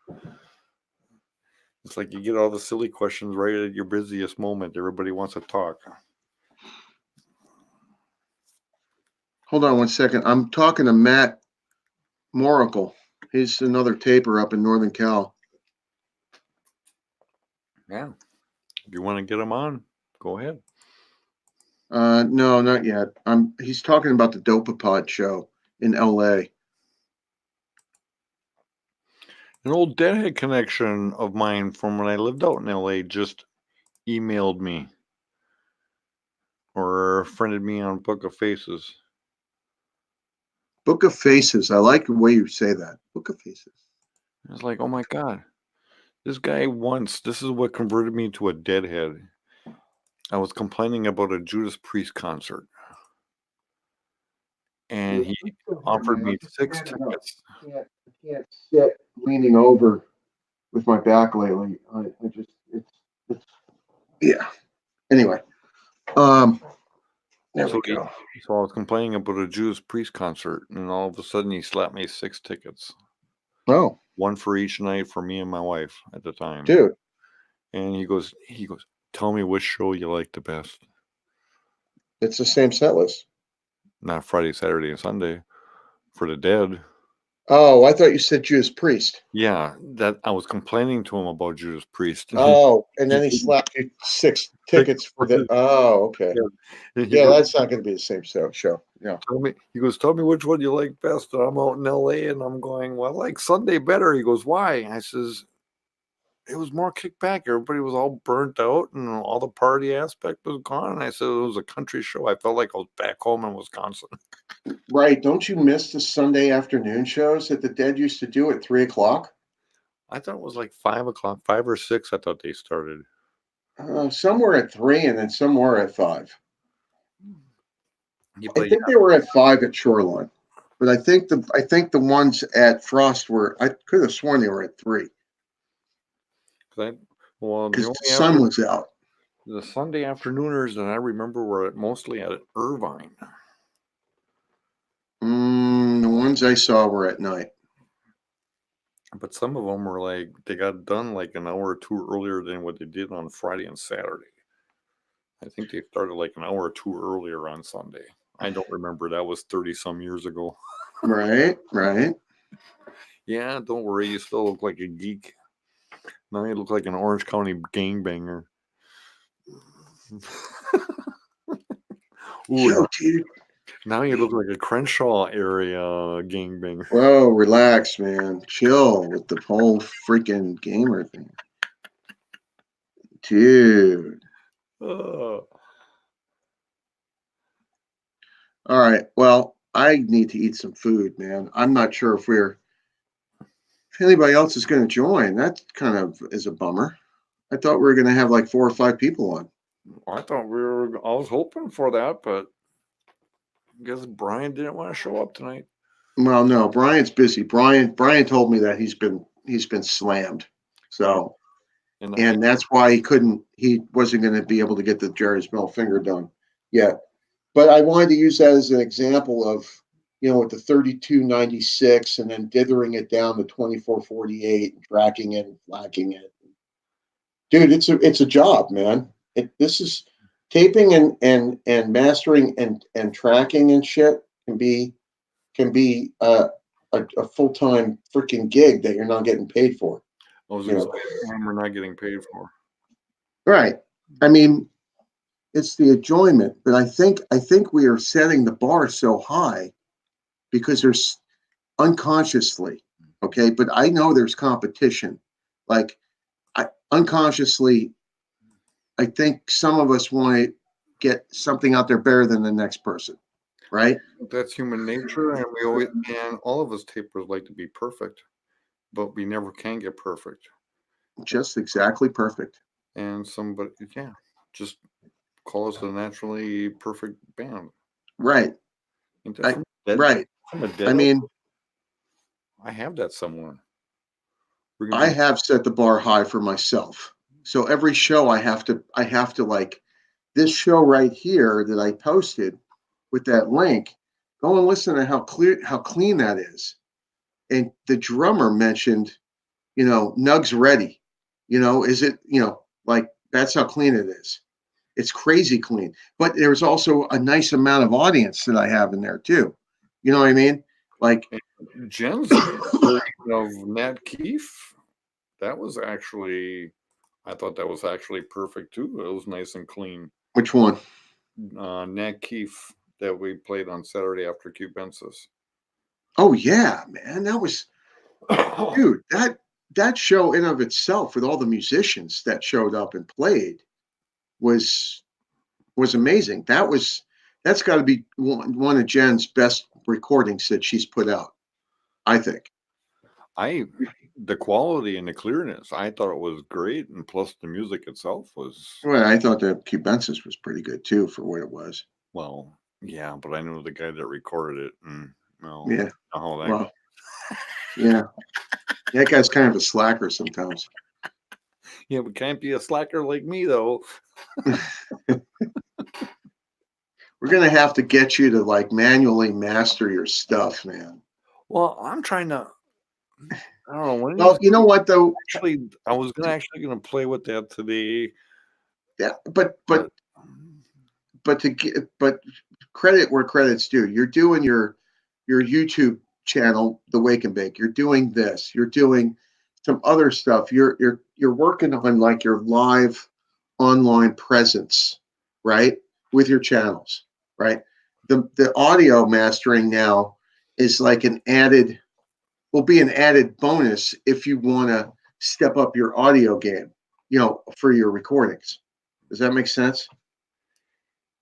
It's like you get all the silly questions right at your busiest moment. Everybody wants to talk. Hold on one second. I'm talking to Matt Moracle. He's another taper up in Northern Cal. Yeah. If you want to get them on, go ahead. No, not yet. He's talking about the Dopapod show in LA. An old Deadhead connection of mine from when I lived out in LA just emailed me or friended me on Book of Faces. Book of Faces. I like the way you say that. Book of Faces. It's like, oh my God, this guy this is what converted me to a Deadhead. I was complaining about a Judas Priest concert. And he offered me 6 tickets. I can't sit leaning over with my back lately. I just it's yeah. Anyway, there we go. So I was complaining about a Judas Priest concert, and all of a sudden he slapped me 6 tickets. Oh, One for each night for me and my wife at the time. dude. And he goes, tell me which show you like the best. It's the same set list. Not Friday, Saturday, and Sunday for the Dead. Oh, I thought you said Judas Priest. Yeah, that I was complaining to him about Judas Priest. Oh, and then he slapped you 6 tickets for the. Oh, okay. Yeah, that's not going to be the same show. Yeah. He goes, tell me which one you like best. And I'm out in LA and I'm going, well, I like Sunday better. He goes, why? I says, it was more kickback. Everybody was all burnt out and all the party aspect was gone. And I said, it was a country show. I felt like I was back home in Wisconsin. Right. Don't you miss the Sunday afternoon shows that the Dead used to do at 3:00? I thought it was like 5:00, 5 or 6. I thought they started. Some were at 3 and then some were at 5. Yeah, I think they were at 5 at Shoreline, but I think the ones at Frost were. I could have sworn they were at 3 because the sun was out. The Sunday afternooners that I remember were mostly at Irvine. The ones I saw were at night. But some of them were like, they got done like an hour or two earlier than what they did on Friday and Saturday. I think they started like an hour or two earlier on Sunday. I don't remember. That was 30 some years ago. Right. Yeah, don't worry. You still look like a geek. Now you look like an Orange County gangbanger. Yo, dude. Now you look like a Crenshaw area gangbanger. Whoa, relax, man. Chill with the whole freaking gamer thing. Dude. Oh. All right. Well, I need to eat some food, man. I'm not sure if anybody else is going to join. That kind of is a bummer. I thought we were going to have like 4 or 5 people on. I was hoping for that, but I guess Brian didn't want to show up tonight. Well, no, Brian's busy. Brian told me that he's been slammed. So, and that's why he wasn't going to be able to get the Jerry's Mill finger done yet. But I wanted to use that as an example of, with the 3296 and then dithering it down to 2448 and tracking it and flacking it. Dude, it's a job, man. This is taping and mastering and tracking and shit can be a full-time freaking gig that you're not getting paid for. I was going to say, we're not getting paid for. Right. I mean, it's the enjoyment, but I think we are setting the bar so high because there's unconsciously, okay, but I know there's competition. Like unconsciously, I think some of us want to get something out there better than the next person, right? That's human nature, and all of us tapers like to be perfect, but we never can get perfect. Just exactly perfect. And somebody, just call us a naturally perfect band. Right. Right. I mean, I have that somewhere. I have set the bar high for myself. So every show I have to like this show right here that I posted with that link. Go and listen to how clean that is. And the drummer mentioned, Nug's ready. Is it, like that's how clean it is. It's crazy clean. But there's also a nice amount of audience that I have in there too. You know what I mean? Like Jen's version of Nat Keefe, I thought that was actually perfect too. It was nice and clean. Which one? Nat Keefe that we played on Saturday after Cubensis. Oh yeah, man, that was, dude, that show in of itself with all the musicians that showed up and played was amazing. That's got to be one of Jen's best recordings that she's put out, I think. The quality and the clearness, I thought it was great, and plus the music itself was, Well, I thought the Cubensis was pretty good too for what it was. well, yeah, but I knew the guy that recorded it, and Yeah. how that. Well, yeah, that guy's kind of a slacker sometimes. Yeah, but can't be a slacker like me though. We're gonna have to get you to like manually master your stuff, man. Well, I'm trying to. I don't know when. Well, you know what though? Actually, I was gonna play with that today. Yeah, but credit where credit's due. You're doing your YouTube channel, The Wake and Bake. You're doing this. You're doing some other stuff. You're working on like your live online presence, right? With your channels, right? The audio mastering now is like will be an added bonus if you want to step up your audio game, for your recordings. Does that make sense?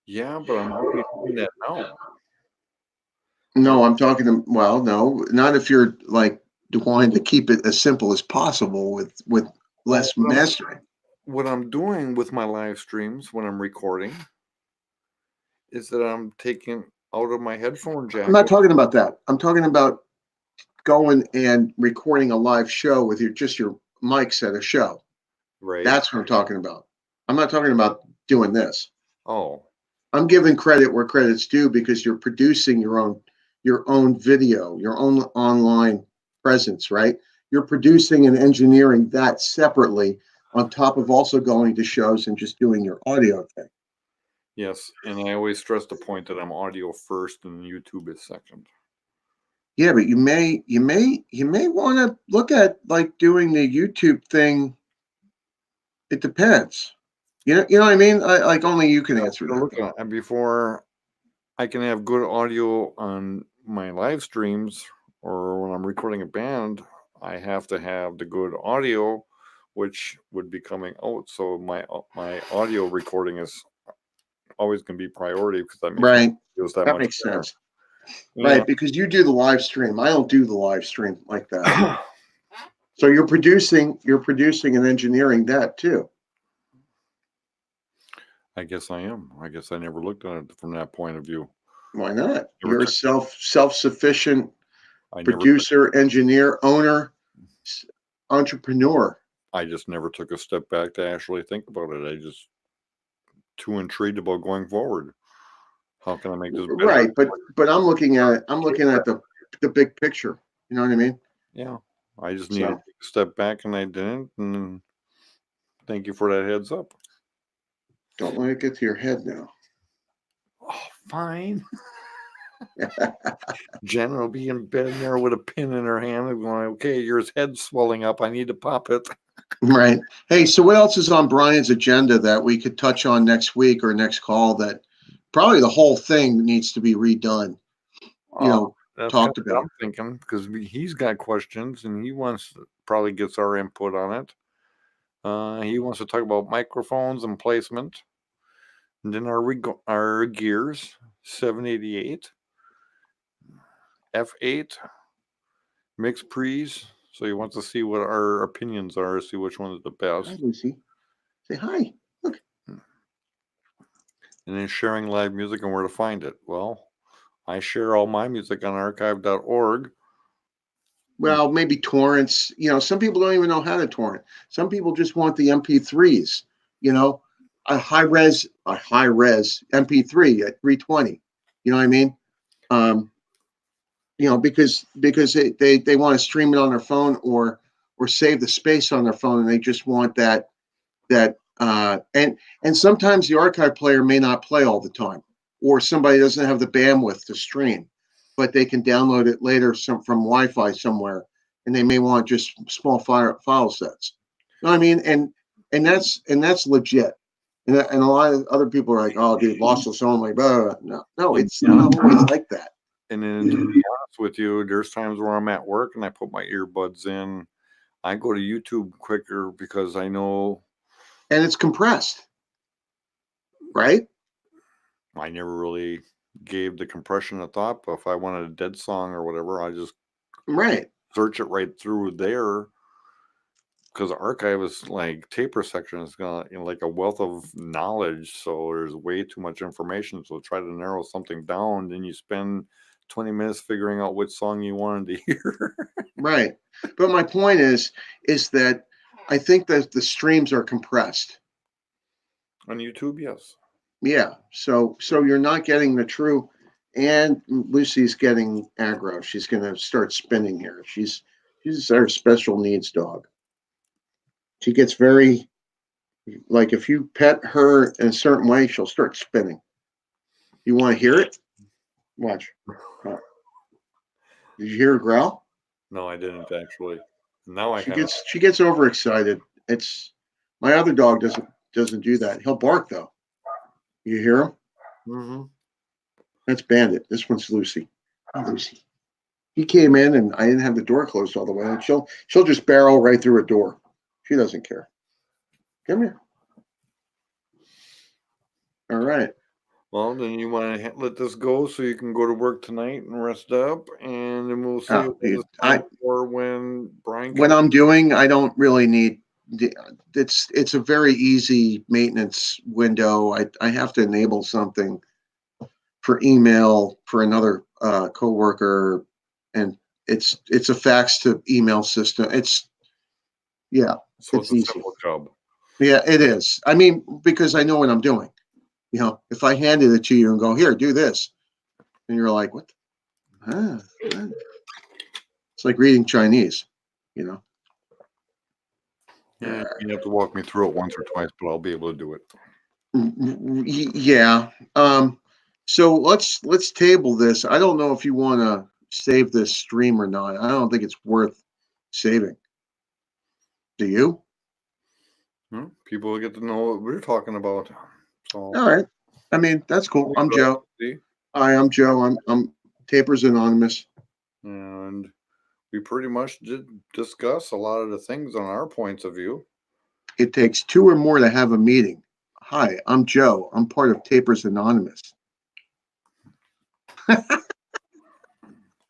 Yeah, but I'm already doing that now. No, I'm talking to, well, no, not if you're like wanting to keep it as simple as possible with less mastering. What I'm doing with my live streams when I'm recording is that I'm taking out of my headphone jack. I'm not talking about that. I'm talking about going and recording a live show with just your mics at a show. Right. That's what I'm talking about. I'm not talking about doing this. Oh. I'm giving credit where credit's due because you're producing your own video, your own online presence, right? You're producing and engineering that separately on top of also going to shows and just doing your audio thing. Yes, and I always stress the point that I'm audio first and YouTube is second. Yeah, but you may want to look at like doing the YouTube thing. It depends. You know what I mean? Like only you can answer that. And before I can have good audio on my live streams or when I'm recording a band, I have to have the good audio, which would be coming out. So my audio recording is always going to be priority because that makes that makes sense. Yeah. Right, because you do the live stream. I don't do the live stream like that. So you're producing and engineering that too. I guess I am. I guess I never looked at it from that point of view. Why not? You're a self-sufficient producer, engineer, owner, entrepreneur. I just never took a step back to actually think about it. I just too intrigued about going forward. How can I make this better? Right, but I'm looking at it. I'm looking at the big picture. You know what I mean? Yeah. I just needed to take a step back, and I didn't. And thank you for that heads up. Don't let it get to your head now. Oh, fine. Jen will be in bed there with a pin in her hand and going, okay, your head's swelling up. I need to pop it. Right. Hey, so what else is on Brian's agenda that we could touch on next week or next call that probably the whole thing needs to be redone? That's talked about. I'm thinking because he's got questions and he wants to probably gets our input on it. He wants to talk about microphones and placement. And then our gears, 788, F8, MixPres. So he wants to see what our opinions are, see which one is the best. Hi, Lucy. Say hi. Look. And then sharing live music and where to find it. Well, I share all my music on archive.org. Well, maybe torrents. Some people don't even know how to torrent. Some people just want the MP3s. A high res MP3 at 320. You know what I mean? Because they want to stream it on their phone or save the space on their phone, and they just want that and sometimes the archive player may not play all the time, or somebody doesn't have the bandwidth to stream, but they can download it later from Wi-Fi somewhere, and they may want just small file sets. You know what I mean? And that's legit. And a lot of other people are like, oh, dude, lost a song. Like, blah, blah, blah. No, it's not always like that. And then to be honest with you, there's times where I'm at work and I put my earbuds in. I go to YouTube quicker because I know. And it's compressed, right? I never really gave the compression a thought, but if I wanted a dead song or whatever, I just search it right through there. Because archive is like taper section is gonna like a wealth of knowledge, so there's way too much information. So try to narrow something down, then you spend 20 minutes figuring out which song you wanted to hear. Right. But my point is that I think that the streams are compressed. On YouTube, yes. Yeah. So you're not getting the true. And Lucy's getting aggro. She's going to start spinning here. She's our special needs dog. She gets very, like, if you pet her in a certain way, she'll start spinning. You want to hear it? Watch. Did you hear her growl? No, I didn't actually. Now she gets overexcited. It's my other dog doesn't do that. He'll bark though. You hear him? Mm-hmm. That's Bandit. This one's Lucy. Oh, Lucy. He came in and I didn't have the door closed all the way. And she'll just barrel right through a door. She doesn't care. Come here. All right. Well, then you want to let this go so you can go to work tonight and rest up, and then we'll see for when Brian. What I'm doing, I don't really need. It's a very easy maintenance window. I have to enable something for email for another coworker, and it's a fax to email system. So it's a simple job. Yeah, it is. I mean, because I know what I'm doing. You know, if I handed it to you and go, here, do this, and you're like, what? It's like reading Chinese, you know. Yeah, you have to walk me through it once or twice, but I'll be able to do it. Yeah. So let's table this. I don't know if you want to save this stream or not. I don't think it's worth saving. Do you? People will get to know what we're talking about. So. All right. I mean, that's cool. I'm Joe. Hi, I'm Joe. I'm Tapers Anonymous. And we pretty much did discuss a lot of the things on our points of view. It takes two or more to have a meeting. Hi, I'm Joe. I'm part of Tapers Anonymous.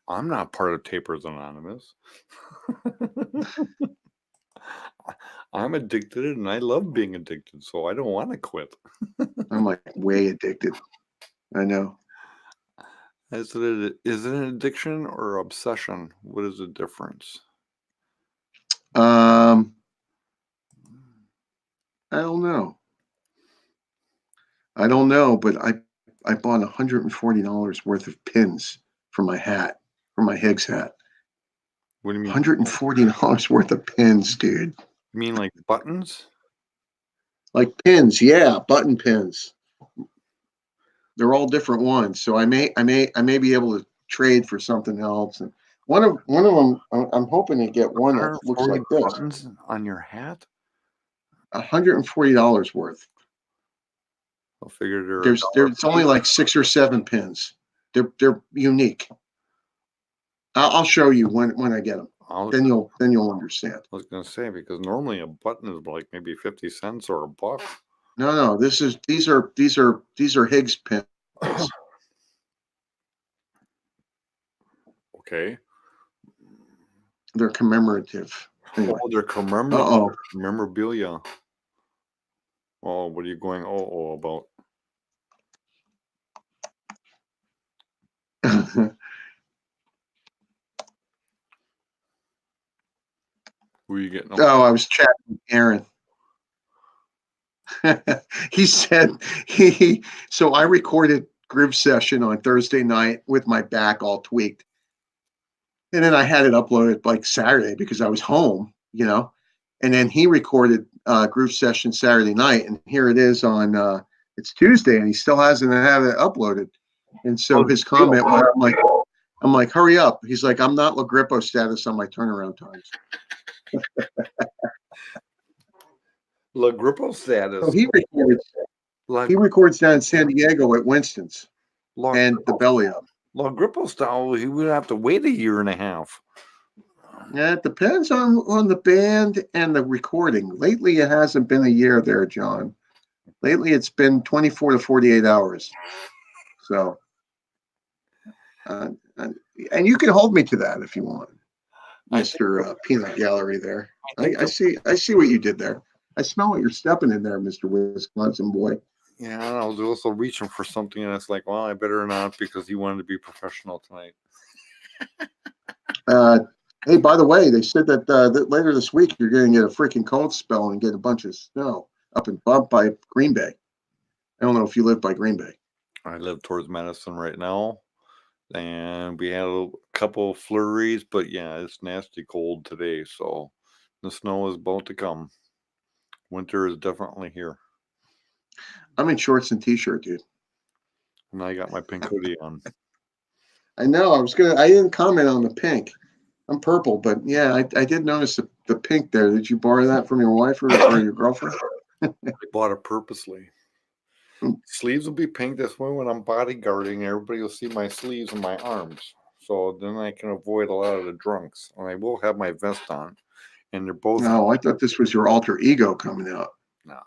I'm not part of Tapers Anonymous. I'm addicted and I love being addicted, so I don't want to quit. I'm like way addicted. I know. Is it an addiction or obsession? What is the difference? I don't know. But I bought $140 worth of pins for my hat, for my Higgs hat. What do you mean? $140 worth of pins, dude. You mean like buttons? Like pins, yeah, button pins. They're all different ones, so I may be able to trade for something else. And one of them, I'm hoping to get one that looks like this. Buttons on your hat? $140 worth. I figured there's only like 6 or 7 pins. They're unique. I'll show you when I get them. Then you'll understand. I was gonna say, because normally a button is like maybe 50 cents or $1. No, these are Higgs pins. Okay. They're commemorative. Anyway. Oh, they're commemorative. Memorabilia. Oh, what are you going about? Who are you getting? Oh, I was chatting with Aaron. He said so I recorded Groove Session on Thursday night with my back all tweaked. And then I had it uploaded like Saturday because I was home, you know. And then he recorded Groove Session Saturday night, and here it is on it's Tuesday, and he still hasn't had it uploaded. And so his comment was, I'm like, hurry up. He's like, I'm not LaGrippo status on my turnaround times. La Grippo status. So he records down in San Diego at Winston's and the Belly Up. La Grippo style, he would have to wait a year and a half. Yeah, it depends on the band and the recording. Lately, it hasn't been a year there, John. Lately, it's been 24 to 48 hours. So, and you can hold me to that if you want, Mr. Peanut Gallery there. I see what you did there. I smell what you're stepping in there, Mr. Wisconsin boy. Yeah, I was also reaching for something, and it's like, well, I better not because he wanted to be professional tonight. Hey, by the way, they said that later this week you're going to get a freaking cold spell and get a bunch of snow up by Green Bay. I don't know if you live by Green Bay. I live towards Madison right now, and we had a couple of flurries, but yeah, it's nasty cold today, so the snow is about to come. Winter is definitely here. I'm in shorts and t-shirt, dude. And I got my pink hoodie on. I know. I didn't comment on the pink. I'm purple, but yeah, I did notice the pink there. Did you borrow that from your wife or your girlfriend? I bought it purposely. Sleeves will be pink. This way when I'm bodyguarding, everybody will see my sleeves and my arms. So then I can avoid a lot of the drunks. And I will have my vest on. And they're both. No, I thought this was your alter ego coming out. No.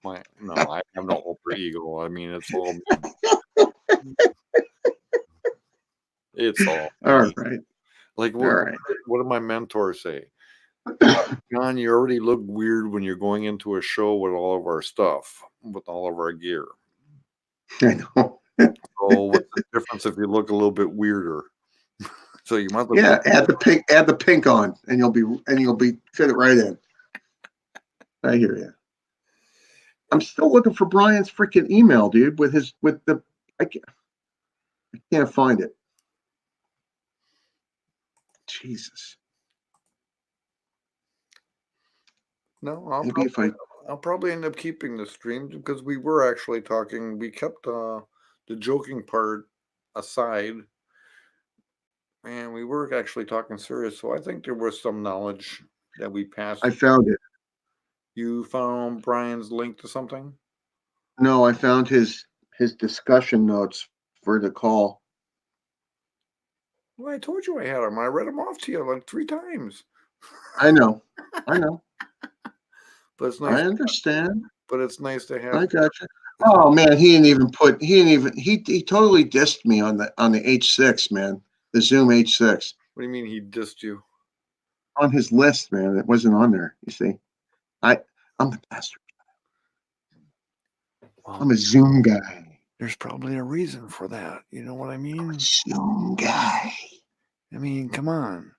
I have no alter ego. I mean, it's all. It's all. Right. Like, what did my mentor say? John, you already look weird when you're going into a show with all of our stuff, with all of our gear. I know. So what's the difference if you look a little bit weirder? So you might add the pink on, and you'll be fit it right in. I hear you. I'm still looking for Brian's freaking email, dude. I can't find it. Jesus. No, I'll probably end up keeping the stream because we were actually talking. We kept the joking part aside, and we were actually talking serious. So I think there was some knowledge that we passed. I found it. You found Brian's link to something? No, I found his discussion notes for the call. Well, I told you I had them. I read them off to you like 3 times. I know. But it's nice. I understand. But it's nice to have. I got you. Oh man, he totally dissed me on the H6, man. The Zoom H6. What do you mean he dissed you? On his list, man. It wasn't on there. You see, I'm the bastard. Well, I'm a Zoom guy. There's probably a reason for that. You know what I mean? Zoom guy. I mean, come on.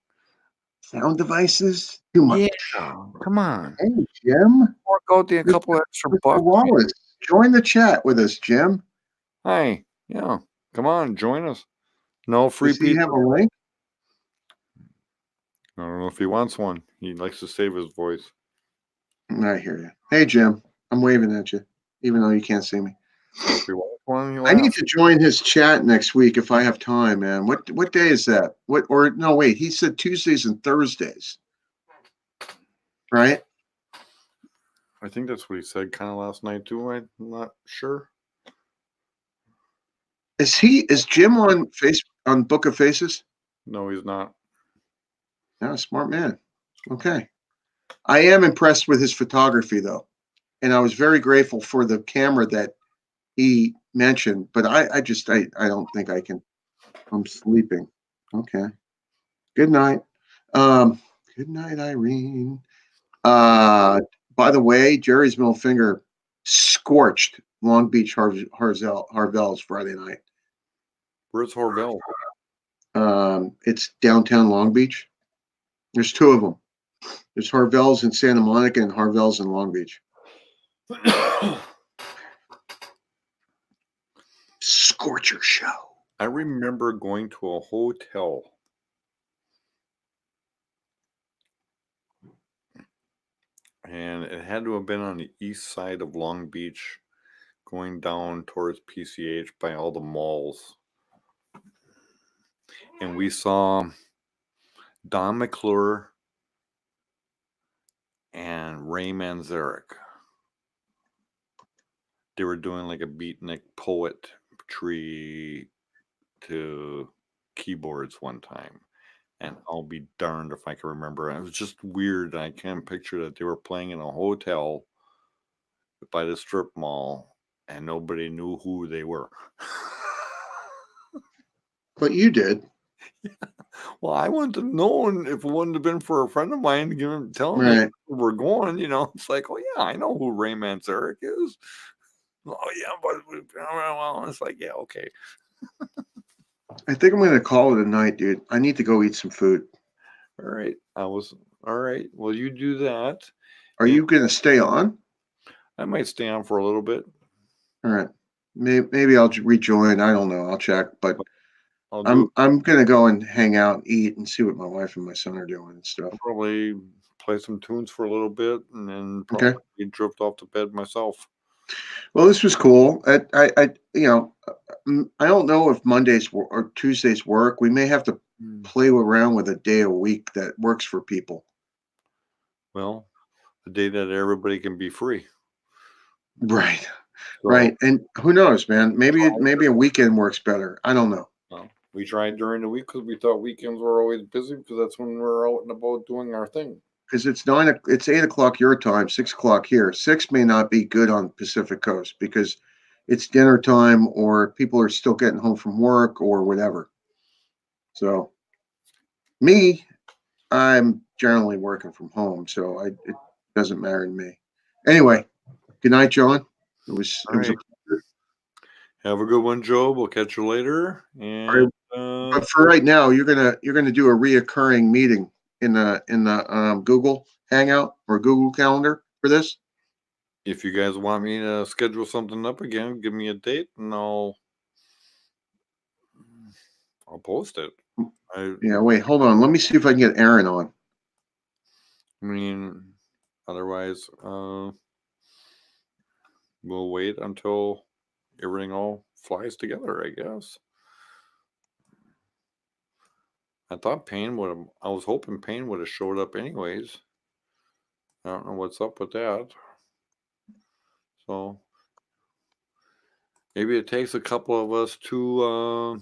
Sound devices? Too much. Yeah, come on. Hey, Jim. Work out a couple extra bucks. Wallace, join the chat with us, Jim. Hi. Yeah. Come on, join us. No free Does he have a link? I don't know if he wants one. He likes to save his voice. I hear you. Hey, Jim. I'm waving at you, even though you can't see me. If he wants one, I need to join his chat next week if I have time, man. What day is that? He said Tuesdays and Thursdays. Right? I think that's what he said kind of last night too. I'm not sure. Is Jim on Book of Faces? No, he's not. No, smart man. Okay. I am impressed with his photography though. And I was very grateful for the camera that he mentioned, but I don't think I can. I'm sleeping. Okay. Good night. Good night, Irene. By the way, Jerry's Middle Finger scorched Long Beach Harvell's Friday night. Where's Harvell? It's downtown Long Beach. There's 2 of them. There's Harvell's in Santa Monica and Harvell's in Long Beach. Scorcher show. I remember going to a hotel and it had to have been on the east side of Long Beach, going down towards PCH by all the malls. And we saw Don McClure and Ray Manzarek. They were doing like a beatnik poetry to keyboards one time. And I'll be darned if I can remember. It was just weird. I can't picture that they were playing in a hotel by the strip mall and nobody knew who they were. But you did. Well, I wouldn't have known if it wouldn't have been for a friend of mine to tell me Right. we're going, It's like, oh yeah, I know who Ray Manzarek is. Oh yeah, but well, it's like, yeah, okay. I think I'm going to call it a night, dude. I need to go eat some food. All right. All right. Well, you do that. Are you going to stay on? I might stay on for a little bit. All right. Maybe I'll rejoin. I don't know. I'll check. But I'll I'm going to go and hang out and eat and see what my wife and my son are doing and stuff. I'll probably play some tunes for a little bit and then Okay. probably drift off to bed myself. Well, this was cool. I don't know if Mondays or Tuesdays work. We may have to play around with a day a week that works for people. Well, the day that everybody can be free. Right. So, Right. And who knows, man? Maybe a weekend works better. I don't know. well, we tried during the week because we thought weekends were always busy because that's when we're out and about doing our thing. Because it's 8 o'clock your time, 6 o'clock here. 6 may not be good on Pacific Coast because it's dinner time or people are still getting home from work or whatever. So me, I'm generally working from home, so it doesn't matter to me. Anyway, good night, John. It was a pleasure. Have a good one, Joe. We'll catch you later. And but for right now, you're gonna do a reoccurring meeting in the Google Hangout or Google Calendar for this. If you guys want me to schedule something up again, give me a date and I'll post it. Yeah, wait, hold on. Let me see if I can get Aaron on. I mean, otherwise, we'll wait until everything all flies together, I guess. I was hoping Payne would have showed up anyways. I don't know what's up with that. So maybe it takes a couple of us to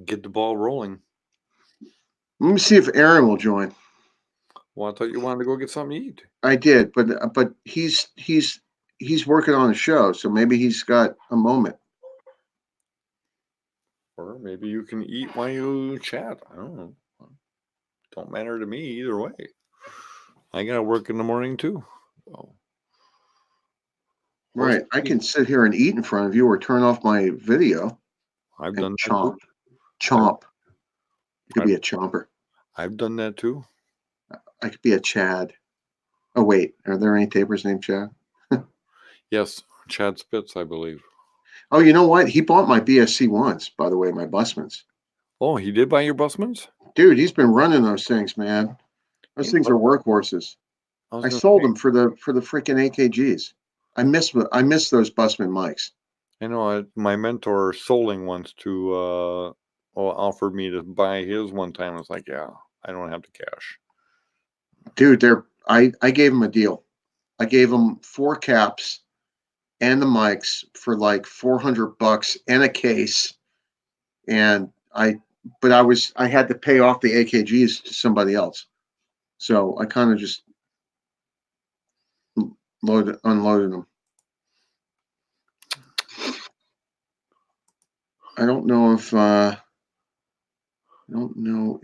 get the ball rolling. Let me see if Aaron will join. Well, I thought you wanted to go get something to eat. I did, but he's working on a show, so maybe he's got a moment. Or maybe you can eat while you chat. I don't know. Don't matter to me either way. I gotta work in the morning too. So. Right. I can sit here and eat in front of you or turn off my video. I've and done chomp. that too. Chomp. You could be a chomper. I've done that too. I could be a Chad. Oh wait, are there any tapers named Chad? Yes, Chad Spitz, I believe. Oh, you know what? He bought my BSC once, by the way, my Busmans. Oh, he did buy your Busmans? Dude, he's been running those things, man. Those things are workhorses. I sold them for the freaking AKGs. I miss those Busman mics. I know my mentor Soling wants to offered me to buy his one time. I was like, yeah, I don't have the cash. Dude, I gave him a deal. I gave him 4 caps and the mics for like $400 and a case. And I had to pay off the AKGs to somebody else. So I kind of just unloaded them. I don't know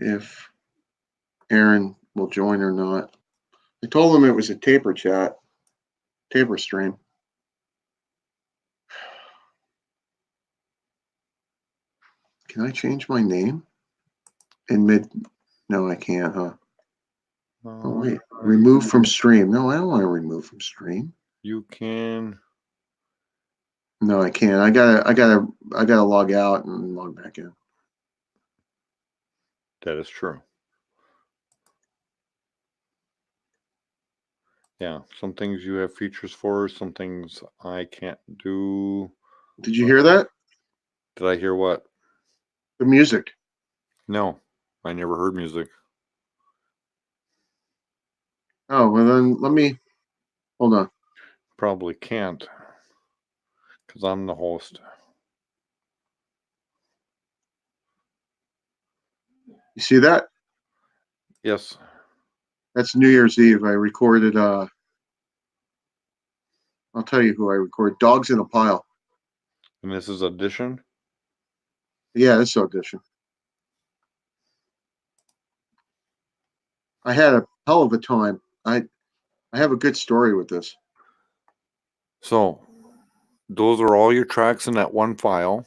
if Aaron will join or not. I told him it was a taper stream. Can I change my name in mid? No, I can't, huh? Oh wait, remove from stream. No, I don't want to remove from stream. You can. No, I can't. I gotta log out and log back in. That is true. Yeah, some things you have features for, some things I can't do. Did you hear that? Did I hear what? The music. No, I never heard music. Oh, well then let me, hold on. Probably can't because I'm the host. You see that? Yes. That's New Year's Eve. I recorded, I'll tell you who I recorded. Dogs in a Pile. And this is audition. Yeah, this audition. I had a hell of a time. I have a good story with this. So those are all your tracks in that one file,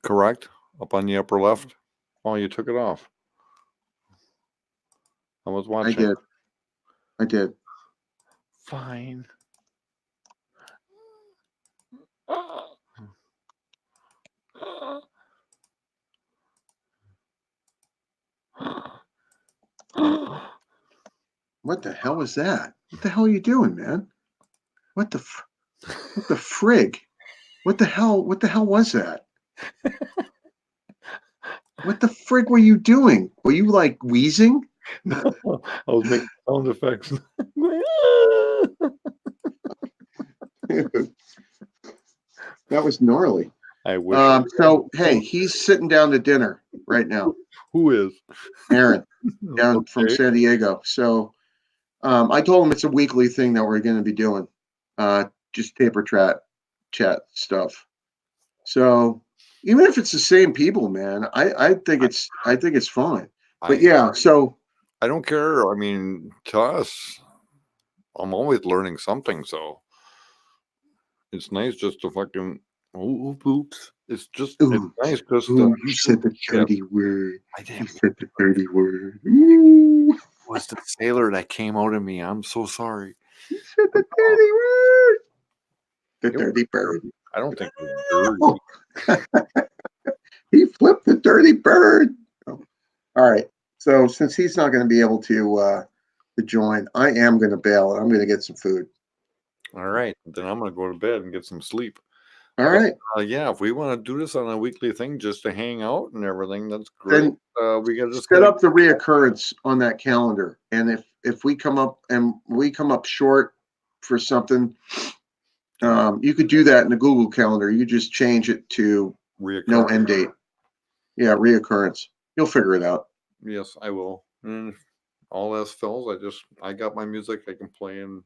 correct? Up on the upper left. Oh, you took it off. I was I watching. did. I did. Fine. What the hell was that? What the hell are you doing, man? What the what the frig? What the hell was that? What the frig were you doing? Were you like wheezing? I was making sound effects. That was gnarly. I wish. So hey, he's sitting down to dinner right now. Who is? Aaron, down from Okay. San Diego. So I told him it's a weekly thing that we're going to be doing, just paper chat stuff. So even if it's the same people, man, I think it's fine. But I yeah, so I don't care. I mean, to us, I'm always learning something, so it's nice just to fucking oops. It's ooh, nice just to ooh, you said the shit. dirty word. I You didn't. said the dirty word. Ooh, It was the sailor that came out of me. I'm so sorry. you said the dirty word. The It was dirty bird. dirty. I don't think it was dirty. He flipped the dirty bird. Oh, all right. So since he's not going to be able to join, I am going to bail. I'm going to get some food. All right, then I'm gonna go to bed and get some sleep. All But right. yeah, if we want to do this on a weekly thing, just to hang out and everything, that's great. Then We got just set gotta. up the reoccurrence on that calendar. And if we come up short for something, you could do that in the Google Calendar. You just change it to no Reoccurring. end date. Yeah, reoccurrence. You'll figure it out. Yes, I will. And if all else fails, I got my music I can play and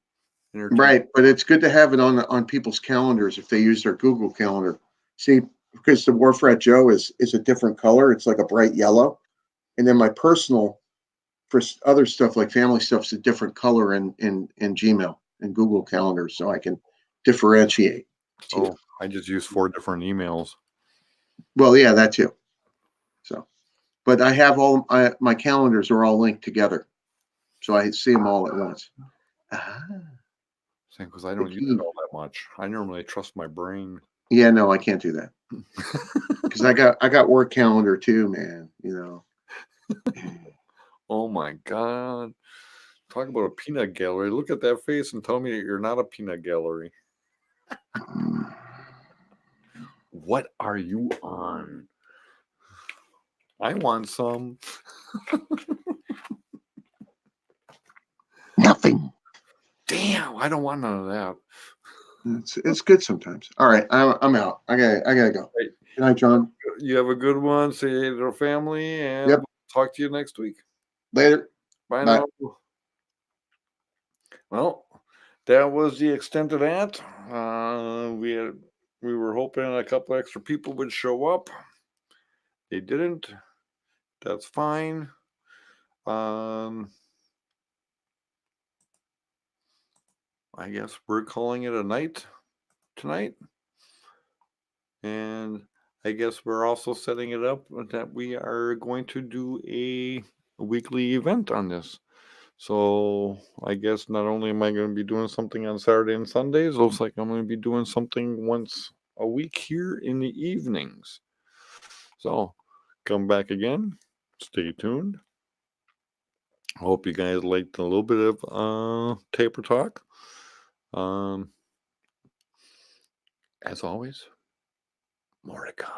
entertain. Right, but it's good to have it on people's calendars if they use their Google Calendar. See, because the Wharf Rat Joe is a different color. It's like a bright yellow, and then my personal for other stuff like family stuff is a different color in Gmail and Google Calendar, so I can differentiate. Oh, I just use 4 different emails. Well, yeah, that too. So, but I have my calendars are all linked together, so I see them all at once. Ah, Same because I don't use it all that much. I normally trust my brain. yeah, no, I can't do that because I got work calendar too, man. You know. Oh my god! Talk about a peanut gallery. Look at that face and tell me that you're not a peanut gallery. What are you on? I want some. Nothing. Damn, I don't want none of that. It's good sometimes. All right, I'm out. I gotta go. Right. Good night, John. You have a good one. Say hey to the family, and Yep. we'll talk to you next week. Later. Bye Bye. now. Well, that was the extent of that. We were hoping a couple extra people would show up. They didn't. That's fine. I guess we're calling it a night tonight. And I guess we're also setting it up that we are going to do a weekly event on this. So I guess not only am I going to be doing something on Saturday and Sundays, looks like I'm going to be doing something once a week here in the evenings. So come back again. Stay tuned. Hope you guys liked a little bit of Taper Talk. As always, more to come.